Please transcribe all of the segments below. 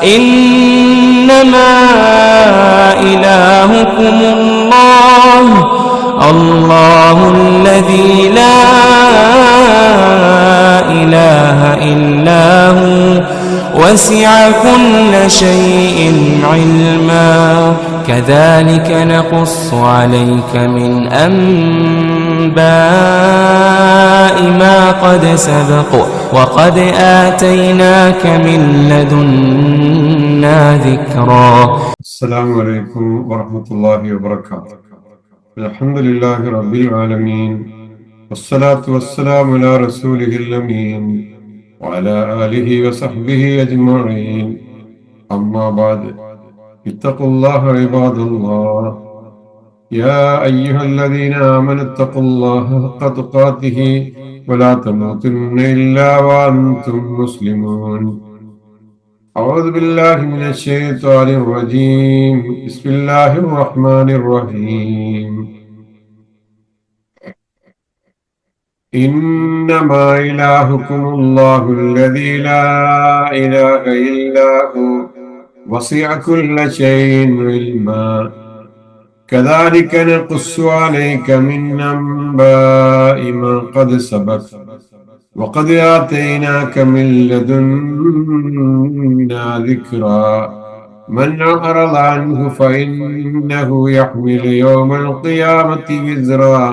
إنما إلهكم الله الذي لا إله إلا هو وسع كل شيء علما كذلك نقص عليك من أنباء ما قد سبق وقد آتيناك من لدنا ذكرا. السلام عليكم ورحمة الله وبركاته. الحمد لله رب العالمين والصلاة والسلام على رسوله الأمين وعلى آله وصحبه أجمعين. أما بعد، اتقوا الله عباد الله. يا أيها الذين آمنوا اتقوا الله حق تقاته ولا تموتن إلا وأنتم مسلمون. أعوذ بالله من الشيطان الرجيم. بسم الله الرحمن الرحيم. إنما إلهكم الله الذي لا إله إلا هو وسع كل شيء علما كذلك نقص عليك من أنباء ما قد سبق وقد آتيناك من لدنا ذكرا من أعرض عنه فإنه يحمل يوم القيامة وزرا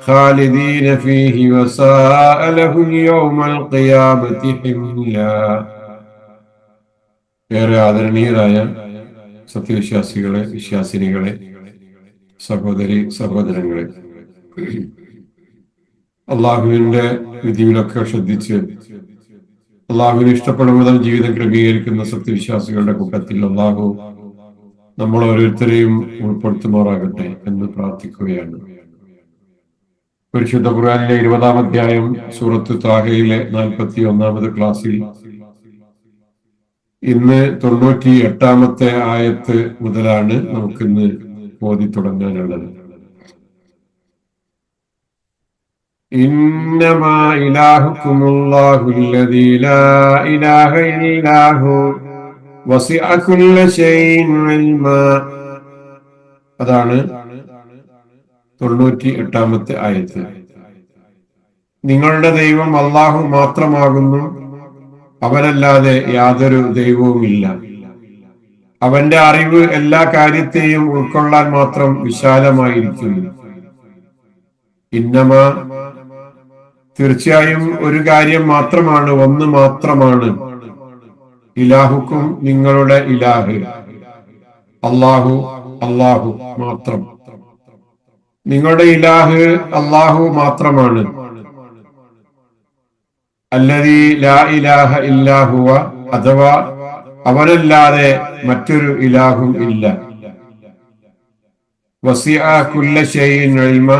خالدين فيه وساء لهم يوم القيامة حملا. ഏറെ ആദരണീയരായ സത്യവിശ്വാസികളെ, വിശ്വാസിനികളെ, സഹോദരി സഹോദരങ്ങളെ, അള്ളാഹുവിന്റെ വിധികളൊക്കെ ശ്രദ്ധിച്ച് അള്ളാഹുവിന് ഇഷ്ടപ്പെടുന്ന വിധം ജീവിതം ക്രമീകരിക്കുന്ന സത്യവിശ്വാസികളുടെ കൂട്ടത്തിൽ അള്ളാഹു നമ്മൾ ഓരോരുത്തരെയും ഉൾപ്പെടുത്തുമാറാകട്ടെ എന്ന് പ്രാർത്ഥിക്കുകയാണ്. പരിശുദ്ധ ഖുർആനിലെ 20-ാം അധ്യായം സൂറത്ത് താഹയിലെ 41-ാമത് ക്ലാസ്സിൽ ഇന്ന് 98-ാമത്തെ ആയത്ത് മുതലാണ് നമുക്കിന്ന് ഓതി തുടങ്ങാനുള്ളത്. إنما إلهكم الله الذي لا إله إلا هو وسع كل شيء علما. അതാണ് 98-ാമത്തെ ആയത്ത്. നിങ്ങളുടെ ദൈവം അല്ലാഹു മാത്രമാകുന്നു, അവനല്ലാതെ യാതൊരു ദൈവവുമില്ല. അവന്റെ അറിവ് എല്ലാ കാര്യത്തെയും ഉൾക്കൊള്ളാൻ മാത്രം വിശാലമായിരിക്കുന്നു. ഇന്നമ, തീർച്ചയായും ഒരു കാര്യം മാത്രമാണ്, ഒന്ന് മാത്രമാണ്. ഇലാഹുക്കും, നിങ്ങളുടെ ഇലാഹ്, അല്ലാഹു, അല്ലാഹു മാത്രം. നിങ്ങളുടെ ഇലാഹ് അല്ലാഹു മാത്രമാണ്. അല്ലദീ ലാ ഇലാഹ ഇല്ലാ ഹുവ, അഥവാ അവനല്ലാതെ മറ്റൊരു ഇലാഹും ഇല്ല. വസിഅ കുല്ല ശൈഇൻ ഇൽമ,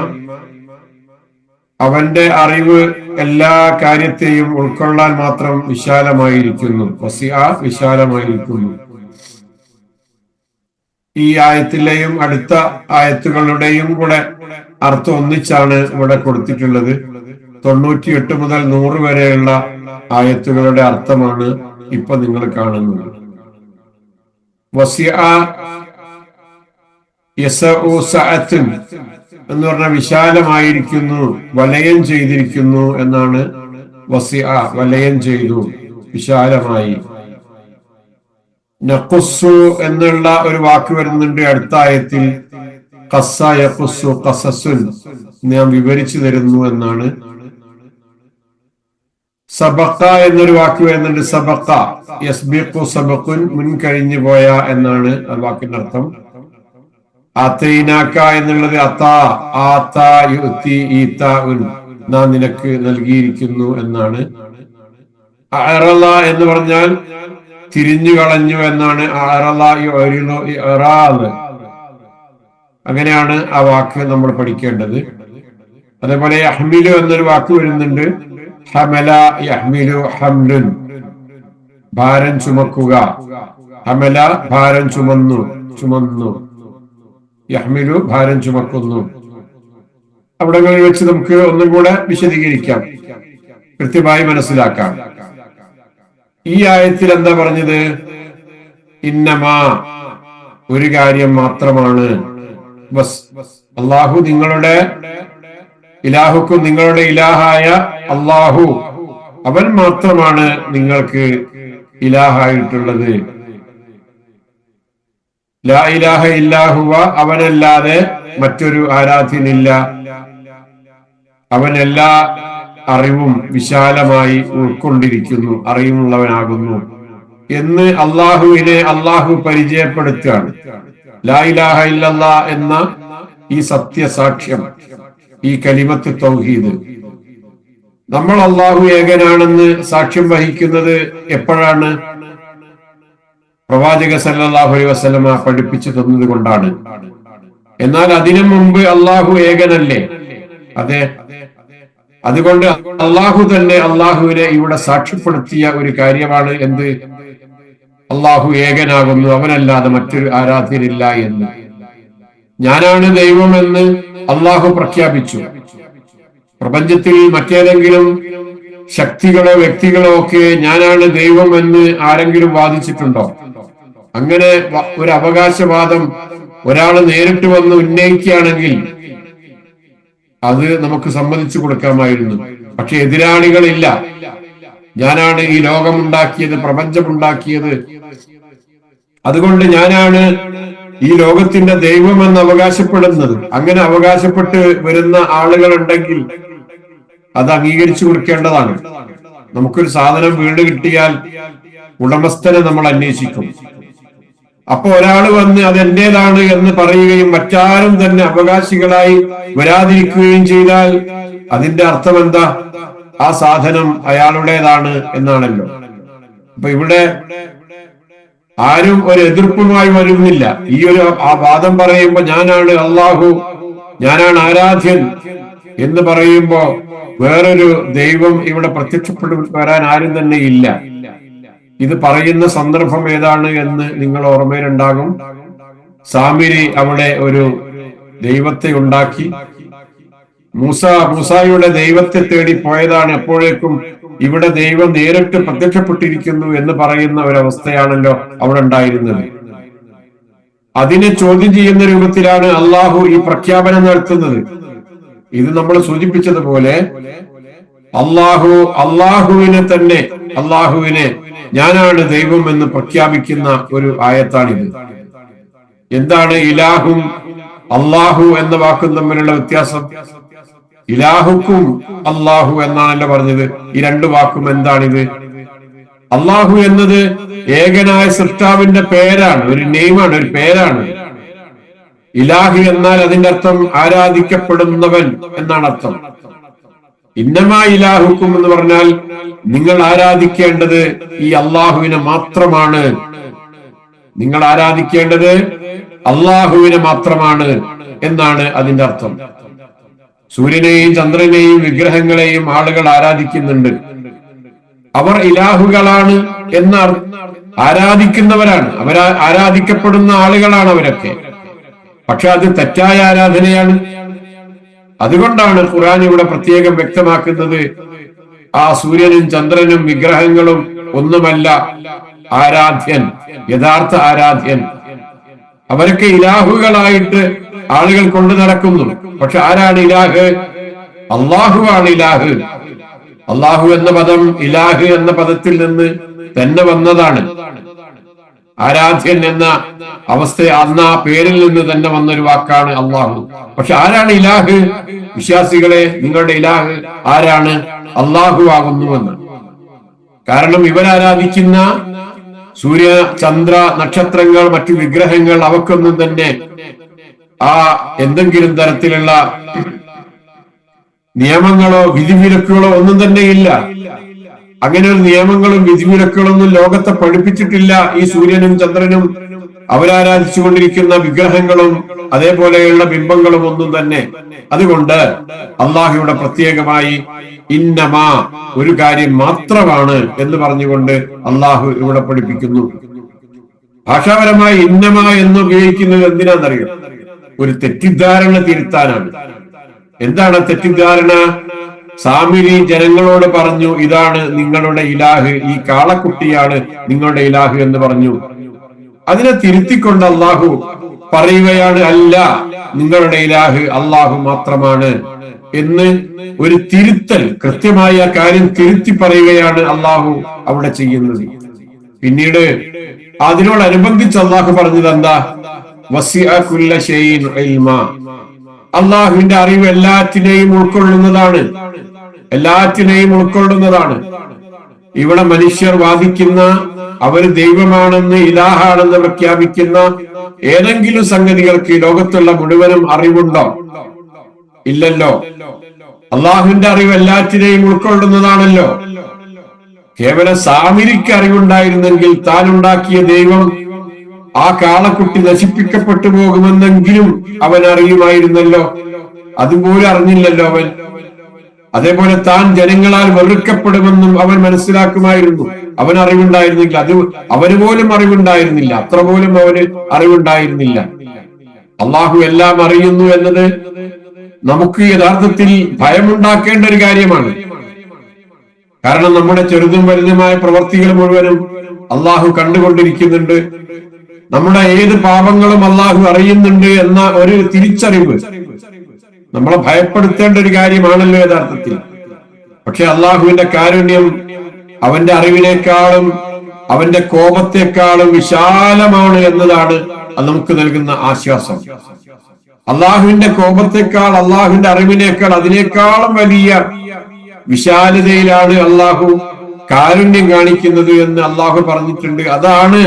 അവന്റെ അറിവ് എല്ലാ കാര്യത്തെയും ഉൾക്കൊള്ളാൻ മാത്രം വിശാലമായിരിക്കുന്നു. വസിഅ, വിശാലമായിരിക്കുന്നു. ഈ ആയത്തിലെയും അടുത്ത ആയത്തുകളുടെയും കൂടെ അർത്ഥം ഒന്നിച്ചാണ് ഇവിടെ കൊടുത്തിട്ടുള്ളത്. 98 മുതൽ 100 വരെയുള്ള ആയത്തുകളുടെ അർത്ഥമാണ് ഇപ്പൊ നിങ്ങൾ കാണുന്നത്. വസിഅ യസഉ സഅത്തുൻ എന്ന് പറഞ്ഞ വിശാലമായിരിക്കുന്നു, വലയം ചെയ്തിരിക്കുന്നു എന്നാണ്. വസിഅ, വലയം ചെയ്തു, വിശാലമായി. നഖുസ്സു എന്നുള്ള ഒരു വാക്ക് വരുന്നുണ്ട് അടുത്ത ആയത്തിൽ. ഖസ്സ യഖുസ്സു ഖസസുൻ, ഞാൻ വിവരിച്ചു തരുന്നു എന്നാണ്. സബഖ എന്നൊരു വാക്ക് വരുന്നുണ്ട്. സബഖ യസ്ബിഖു സബഖുൻ, മുൻ കഴിഞ്ഞു പോയ എന്നാണ് ആ വാക്കിന്റെ അർത്ഥം. ആതൈനാക എന്നുള്ളത് അതാ, ആതാ യുതി ഈതാഉൻ, നാം നിനക്ക് നൽകിയിരിക്കുന്നു എന്നാണ്. അഅറള എന്ന് പറഞ്ഞാൽ തിരിഞ്ഞു കളഞ്ഞു എന്നാണ്. അഅറള യുഅരിളു ഇറാദ്, അങ്ങനെയാണ് ആ വാക്ക് നമ്മൾ പഠിക്കേണ്ടത്. അതേപോലെ യഹ്മിലു എന്നൊരു വാക്ക് വരുന്നുണ്ട്. ഹമല യഹ്മിലു ഹംലുൻ, ഭാരം ചുമക്കുക. ഹമല, ഭാരം ചുമന്നു, ചുമന്നു. യഹ്മിലു, ഭാരം ചുമക്കുന്നു. അവിടങ്ങളിൽ വെച്ച് നമുക്ക് ഒന്നും കൂടെ വിശദീകരിക്കാം, കൃത്യമായി മനസ്സിലാക്കാം. ഈ ആയത്തിൽ എന്താ പറഞ്ഞത്? ഇന്നമാ ഒരു കാര്യം മാത്രമാണ്, ബസ് അള്ളാഹു നിങ്ങളുടെ ഇലാഹുക്കും നിങ്ങളുടെ ഇലാഹായ അള്ളാഹു അവൻ മാത്രമാണ് നിങ്ങൾക്ക് ഇലാഹായിട്ടുള്ളത്. ലാ ഇലാഹ ഇല്ലാഹുവ അവനല്ലാതെ മറ്റൊരു ആരാധ്യനില്ല. അവൻ എല്ലാ അറിവും വിശാലമായി ഉൾക്കൊണ്ടിരിക്കുന്നു, അറിവുള്ളവനാകുന്നു എന്ന് അള്ളാഹുവിനെ അള്ളാഹു പരിചയപ്പെടുത്തുകയാണ്. ലാ ഇലാഹ ഇല്ലല്ലാ എന്ന ഈ സത്യസാക്ഷ്യം, ഈ കലിമത്ത് തൗഹീദ്. നമ്മൾ അള്ളാഹു ഏകനാണെന്ന് സാക്ഷ്യം വഹിക്കുന്നത് എപ്പോഴാണ്? പ്രവാചക സല്ലല്ലാഹു അലൈഹി വസല്ലമ പഠിപ്പിച്ചു തന്നത് കൊണ്ടാണ്. എന്നാൽ അതിനു മുമ്പ് അള്ളാഹു ഏകനല്ലേ? അതെ. അതുകൊണ്ട് അള്ളാഹു തന്നെ അള്ളാഹുവിനെ ഇവിടെ സാക്ഷ്യപ്പെടുത്തിയ ഒരു കാര്യമാണ് എന്ത്? അള്ളാഹു ഏകനാകുന്നു, അവനല്ലാതെ മറ്റൊരു ആരാധ്യനില്ല എന്ന്. ഞാനാണ് ദൈവമെന്ന് അള്ളാഹു പ്രഖ്യാപിച്ചു. പ്രപഞ്ചത്തിൽ മറ്റേതെങ്കിലും ശക്തികളോ വ്യക്തികളോ ഒക്കെ ഞാനാണ് ദൈവം എന്ന് ആരെങ്കിലും വാദിച്ചിട്ടുണ്ടോ? അങ്ങനെ ഒരു അവകാശവാദം ഒരാൾ നേരിട്ട് വന്ന് ഉന്നയിക്കുകയാണെങ്കിൽ അത് നമുക്ക് സമ്മതിച്ചു കൊടുക്കാമായിരുന്നു. പക്ഷെ എതിരാളികളില്ല. ഞാനാണ് ഈ ലോകമുണ്ടാക്കിയത്, പ്രപഞ്ചമുണ്ടാക്കിയത്, അതുകൊണ്ട് ഞാനാണ് ഈ ലോകത്തിന്റെ ദൈവം എന്ന് അവകാശപ്പെടുന്നത്. അങ്ങനെ അവകാശപ്പെട്ട് വരുന്ന ആളുകൾ ഉണ്ടെങ്കിൽ അത് അംഗീകരിച്ചു കൊടുക്കേണ്ടതാണ്. നമുക്കൊരു സാധനം വീട് കിട്ടിയാൽ ഉടമസ്ഥനെ നമ്മൾ അന്വേഷിക്കും. അപ്പൊ ഒരാൾ വന്ന് അത് എന്റേതാണ് എന്ന് പറയുകയും മറ്റാരും തന്നെ അവകാശികളായി വരാതിരിക്കുകയും ചെയ്താൽ അതിന്റെ അർത്ഥം എന്താ? ആ സാധനം അയാളുടേതാണ് എന്നാണല്ലോ. അപ്പൊ ഇവിടെ ആരും ഒരു എതിർപ്പുമായി വരുന്നില്ല. ഈ ഒരു ആ വാദം പറയുമ്പോ ഞാനാണ് അള്ളാഹു, ഞാനാണ് ആരാധ്യൻ എന്ന് പറയുമ്പോ വേറൊരു ദൈവം ഇവിടെ പ്രത്യക്ഷപ്പെട്ടു വരാൻ ആരും തന്നെ ഇല്ല. ഇത് പറയുന്ന സന്ദർഭം ഏതാണ് എന്ന് നിങ്ങൾ ഓർമ്മയിലുണ്ടാകും. സാമിരി അവിടെ ഒരു ദൈവത്തെ ഉണ്ടാക്കി, മൂസായുടെ ദൈവത്തെ തേടി പോയതാണ്. എപ്പോഴേക്കും ഇവിടെ ദൈവം നേരിട്ട് പ്രത്യക്ഷപ്പെട്ടിരിക്കുന്നു എന്ന് പറയുന്ന ഒരവസ്ഥയാണല്ലോ അവിടെ ഉണ്ടായിരുന്നത്. അതിനെ ചോദ്യം ചെയ്യുന്ന രൂപത്തിലാണ് അള്ളാഹു ഈ പ്രഖ്യാപനം നടത്തുന്നത്. ഇത് നമ്മൾ സൂചിപ്പിച്ചതുപോലെ അള്ളാഹുവിനെ ഞാനാണ് ദൈവം എന്ന് പ്രഖ്യാപിക്കുന്ന ഒരു ആയത്താണിത്. എന്താണ് ഇലാഹും അള്ളാഹു എന്ന വാക്കും തമ്മിലുള്ള വ്യത്യാസം? ഇലാഹുക്കും അള്ളാഹു എന്നാണല്ലോ പറഞ്ഞത്. ഈ രണ്ടു വാക്കും എന്താണിത്? അള്ളാഹു എന്നത് ഏകനായ സൃഷ്ടാവിന്റെ പേരാണ്, ഒരു നെയ്മാണ്, ഒരു പേരാണ്. ഇലാഹി എന്നാൽ അതിന്റെ അർത്ഥം ആരാധിക്കപ്പെടുന്നവൻ എന്നാണ് അർത്ഥം. ഇന്നമാ ഇലാഹുക്കും എന്ന് പറഞ്ഞാൽ നിങ്ങൾ ആരാധിക്കേണ്ടത് ഈ അള്ളാഹുവിനെ മാത്രമാണ്. നിങ്ങൾ ആരാധിക്കേണ്ടത് അള്ളാഹുവിനെ മാത്രമാണ് എന്നാണ് അതിന്റെ അർത്ഥം. സൂര്യനെയും ചന്ദ്രനെയും വിഗ്രഹങ്ങളെയും ആളുകൾ ആരാധിക്കുന്നുണ്ട്. അവർ ഇലാഹുകളാണ് എന്ന ആരാധിക്കുന്നവരാണ്, ആരാധിക്കപ്പെടുന്ന ആളുകളാണ് അവരൊക്കെ. പക്ഷെ അത് തെറ്റായ ആരാധനയാണ്. അതുകൊണ്ടാണ് ഖുർആൻ ഇവിടെ പ്രത്യേകം വ്യക്തമാക്കുന്നത് ആ സൂര്യനും ചന്ദ്രനും വിഗ്രഹങ്ങളും ഒന്നുമല്ല ആരാധ്യൻ, യഥാർത്ഥ ആരാധ്യൻ. അവരൊക്കെ ഇലാഹുകളായിട്ട് ആളുകൾ കൊണ്ടു നടക്കുന്നു. പക്ഷെ ആരാണ് ഇലാഹ്? അള്ളാഹു ആണ് ഇലാഹ്. അള്ളാഹു എന്ന പദം ഇലാഹ് എന്ന പദത്തിൽ നിന്ന് തന്നെ വന്നതാണ്. ആരാധ്യൻ എന്ന അവസ്ഥ അന്ന് ആ പേരിൽ നിന്ന് തന്നെ വന്നൊരു വാക്കാണ് അള്ളാഹു. പക്ഷെ ആരാണ് ഇലാഹ്? വിശ്വാസികളെ, നിങ്ങളുടെ ഇലാഹ് ആരാണ്? അള്ളാഹു ആകുന്നുവെന്ന്. കാരണം ഇവരാരാധിക്കുന്ന സൂര്യ ചന്ദ്ര നക്ഷത്രങ്ങൾ മറ്റു വിഗ്രഹങ്ങൾ അവക്കൊന്നും തന്നെ ആ എന്തെങ്കിലും തരത്തിലുള്ള നിയമങ്ങളോ വിധിവിലക്കുകളോ ഒന്നും തന്നെ ഇല്ല. അങ്ങനെ ഒരു നിയമങ്ങളും വിധിവിലക്കുകളൊന്നും ലോകത്തെ പഠിപ്പിച്ചിട്ടില്ല. ഈ സൂര്യനും ചന്ദ്രനും അവരാരാധിച്ചു കൊണ്ടിരിക്കുന്ന വിഗ്രഹങ്ങളും അതേപോലെയുള്ള ബിംബങ്ങളും ഒന്നും തന്നെ. അതുകൊണ്ട് അള്ളാഹുയുടെ പ്രത്യേകമായി ഇന്നമാ ഒരു കാര്യം മാത്രമാണ് എന്ന് പറഞ്ഞുകൊണ്ട് അള്ളാഹു ഇവിടെ പഠിപ്പിക്കുന്നു. ഭാഷാപരമായി ഇന്നമ എന്ന് ഉപയോഗിക്കുന്നത് എന്തിനാണെന്നറിയോ? ഒരു തെറ്റിദ്ധാരണ തിരുത്താനാണ്. എന്താണ് തെറ്റിദ്ധാരണ? സാമിരി ജനങ്ങളോട് പറഞ്ഞു, ഇതാണ് നിങ്ങളുടെ ഇലാഹ്, ഈ കാളക്കുട്ടിയാണ് നിങ്ങളുടെ ഇലാഹ് എന്ന് പറഞ്ഞു. അതിനെ തിരുത്തിക്കൊണ്ട് അള്ളാഹു പറയുകയാണ്, അല്ല, നിങ്ങളുടെ ഇലാഹ് അള്ളാഹു മാത്രമാണ് എന്ന് ഒരു തിരുത്തൽ, കൃത്യമായ കാര്യം തിരുത്തി പറയുകയാണ് അള്ളാഹു അവിടെ ചെയ്യുന്നത്. പിന്നീട് അതിനോടനുബന്ധിച്ച് അള്ളാഹു പറഞ്ഞത് എന്താ? വസിഅ കുല്ല ശൈഇൻ ഇൽമാ. അള്ളാഹുവിന്റെ അറിവ് എല്ലാറ്റിനെയും ഉൾക്കൊള്ളുന്നതാണ്, എല്ലാറ്റിനെയും ഉൾക്കൊള്ളുന്നതാണ്. ഇവിടെ മനുഷ്യർ വാദിക്കുന്ന, അവര് ദൈവമാണെന്ന്, ഇലാഹാണെന്ന് പ്രഖ്യാപിക്കുന്ന ഏതെങ്കിലും സംഗതികൾക്ക് ലോകത്തുള്ള മുഴുവനും അറിവുണ്ടോ? ഇല്ലല്ലോ. അള്ളാഹുവിന്റെ അറിവ് എല്ലാറ്റിനെയും ഉൾക്കൊള്ളുന്നതാണല്ലോ. കേവലം സാമിരിക്ക് അറിവുണ്ടായിരുന്നെങ്കിൽ താൻ ഉണ്ടാക്കിയ ദൈവം ആ കാളക്കുട്ടി നശിപ്പിക്കപ്പെട്ടു പോകുമെന്നെങ്കിലും അവൻ അറിയുമായിരുന്നല്ലോ. അതുപോലും അറിഞ്ഞില്ലല്ലോ അവൻ. അതേപോലെ താൻ ജനങ്ങളാൽ വെറുക്കപ്പെടുമെന്നും അവൻ മനസ്സിലാക്കുമായിരുന്നു. അവൻ അറിവുണ്ടായിരുന്നില്ല, അത് അവന് പോലും അറിവുണ്ടായിരുന്നില്ല, അത്ര പോലും അവന് അറിവുണ്ടായിരുന്നില്ല. അള്ളാഹു എല്ലാം അറിയുന്നു എന്നത് നമുക്ക് യഥാർത്ഥത്തിൽ ഭയമുണ്ടാക്കേണ്ട ഒരു കാര്യമാണ്. കാരണം നമ്മുടെ ചെറുതും വലുതുമായ പ്രവർത്തികൾ മുഴുവനും അള്ളാഹു കണ്ടുകൊണ്ടിരിക്കുന്നുണ്ട്. നമ്മുടെ ഏത് പാപങ്ങളും അള്ളാഹു അറിയുന്നുണ്ട് എന്ന ഒരു തിരിച്ചറിവ് നമ്മളെ ഭയപ്പെടുത്തേണ്ട ഒരു കാര്യമാണല്ലോ യഥാർത്ഥത്തിൽ. പക്ഷെ അള്ളാഹുവിന്റെ കാരുണ്യം അവന്റെ അറിവിനേക്കാളും അവന്റെ കോപത്തെക്കാളും വിശാലമാണ് എന്നതാണ് അത് നമുക്ക് നൽകുന്ന ആശ്വാസം. അള്ളാഹുവിന്റെ കോപത്തെക്കാൾ, അള്ളാഹുവിന്റെ അറിവിനേക്കാൾ, അതിനേക്കാളും വലിയ വിശാലതയിലാണ് അള്ളാഹു കാരുണ്യം കാണിക്കുന്നത് എന്ന് അള്ളാഹു പറഞ്ഞിട്ടുണ്ട്. അതാണ്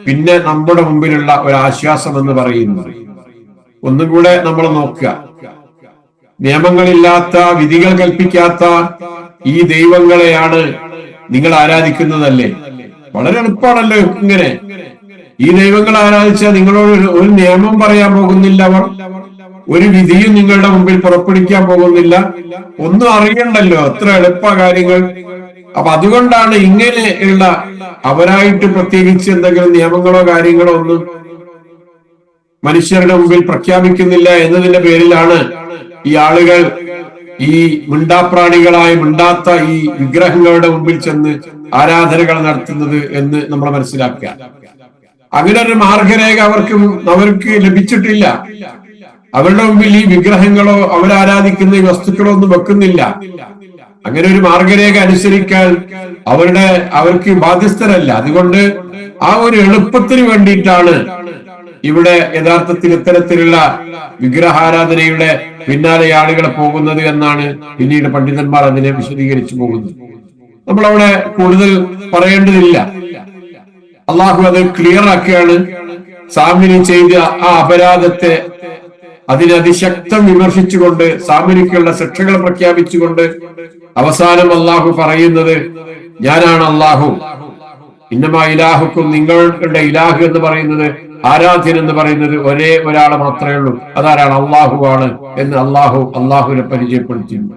പിന്നെ നമ്മുടെ മുമ്പിലുള്ള ഒരു ആശ്വാസം എന്ന് പറയുന്നത്. ഒന്നും കൂടെ നമ്മൾ നോക്കുക. നിയമങ്ങളില്ലാത്ത, വിധികൾ കൽപ്പിക്കാത്ത ഈ ദൈവങ്ങളെയാണ് നിങ്ങൾ ആരാധിക്കുന്നതല്ലേ? വളരെ എളുപ്പമാണല്ലോ ഇങ്ങനെ. ഈ ദൈവങ്ങളെ ആരാധിച്ചാൽ നിങ്ങളോട് ഒരു നിയമം പറയാൻ പോകുന്നില്ല അവർ, ഒരു വിധിയും നിങ്ങളുടെ മുമ്പിൽ പുറപ്പെടുവിക്കാൻ പോകുന്നില്ല, ഒന്നും അറിയണ്ടല്ലോ. എത്ര എളുപ്പ കാര്യങ്ങൾ. അപ്പൊ അതുകൊണ്ടാണ് ഇങ്ങനെയുള്ള അവരായിട്ട് പ്രത്യേകിച്ച് എന്തെങ്കിലും നിയമങ്ങളോ കാര്യങ്ങളോ ഒന്നും മനുഷ്യരുടെ മുമ്പിൽ പ്രഖ്യാപിക്കുന്നില്ല എന്നതിന്റെ പേരിലാണ് ഈ ആളുകൾ ഈ മിണ്ടാപ്രാണികളായ, മിണ്ടാത്ത ഈ വിഗ്രഹങ്ങളുടെ മുമ്പിൽ ചെന്ന് ആരാധനകൾ നടത്തുന്നത് എന്ന് നമ്മൾ മനസ്സിലാക്കുക. അങ്ങനെ ഒരു മാർഗരേഖ അവർക്ക് ലഭിച്ചിട്ടില്ല. അവരുടെ മുമ്പിൽ ഈ വിഗ്രഹങ്ങളോ അവരാരാധിക്കുന്ന ഈ വസ്തുക്കളോ ഒന്നും വെക്കുന്നില്ല. അങ്ങനെ ഒരു മാർഗരേഖ അനുസരിക്കാൻ അവർക്ക് ബാധ്യസ്ഥരല്ല. അതുകൊണ്ട് ആ ഒരു എളുപ്പത്തിന് വേണ്ടിയിട്ടാണ് ഇവിടെ യഥാർത്ഥത്തിൽ ഇത്തരത്തിലുള്ള വിഗ്രഹാരാധനയുടെ പിന്നാലെ ആളുകൾ പോകുന്നത് എന്നാണ് പിന്നീട് പണ്ഡിതന്മാർ അതിനെ വിശദീകരിച്ചു പോകുന്നത്. നമ്മളവിടെ കൂടുതൽ പറയേണ്ടതില്ല. അള്ളാഹു അത് ക്ലിയർ ആക്കുകയാണ്. സാമിരി ചെയ്ത ആ അപരാധത്തെ അതിനതിശക്തം വിമർശിച്ചുകൊണ്ട്, സാമിരിക്കുള്ള ശിക്ഷകൾ പ്രഖ്യാപിച്ചുകൊണ്ട് അവസാനം അള്ളാഹു പറയുന്നത്, ഞാനാണ് അള്ളാഹു, ഇന്നമാ ഇലാഹുക്കും, നിങ്ങളുടെ ഇലാഹു എന്ന് പറയുന്നത്, ആരാധ്യൻ എന്ന് പറയുന്നത് ഒരേ ഒരാളെ മാത്രമേ ഉള്ളൂ. അതാരാണ്? അള്ളാഹുവാണ് എന്ന് അള്ളാഹുവിനെ പരിചയപ്പെടുത്തിയിരുന്നു.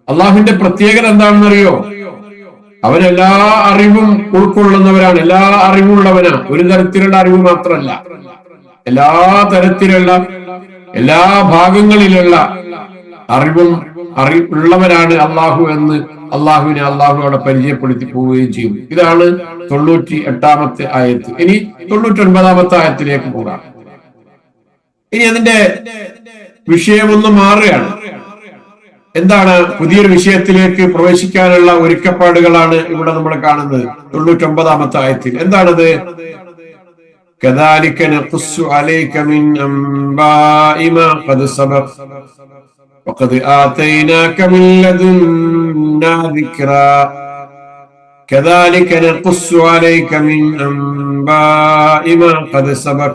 അള്ളാഹുവിന്റെ പ്രത്യേകത എന്താണെന്നറിയോ? അവൻ എല്ലാ അറിവും ഉൾക്കൊള്ളുന്നവരാണ്, എല്ലാ അറിവുള്ളവനാണ്. ഒരു തരത്തിലുള്ള അറിവ് മാത്രമല്ല, എല്ലാ തരത്തിലുള്ള, എല്ലാ ഭാഗങ്ങളിലുള്ള അറിവുള്ളവനാണ് അള്ളാഹു എന്ന് അള്ളാഹു അവിടെ പരിചയപ്പെടുത്തി പോവുകയും ചെയ്യും. ഇതാണ് 98-ാമത്തെ ആയത്ത്. ഇനി 99-ാമത്തെ ആയത്തിലേക്ക് പോകാം. ഇനി അതിന്റെ വിഷയമൊന്ന് മാറുകയാണ്. എന്താണ്? പുതിയൊരു വിഷയത്തിലേക്ക് പ്രവേശിക്കാനുള്ള ഒരുക്കപ്പാടുകളാണ് ഇവിടെ നമ്മൾ കാണുന്നത്. 99-ാമത്തെ ആയത്തിൽ എന്താണത്? كذلك نقص عليك من أنباء ما قد سبق وقد آتيناك من لدنا ذكرا كذلك نقص عليك من أنباء ما قد سبق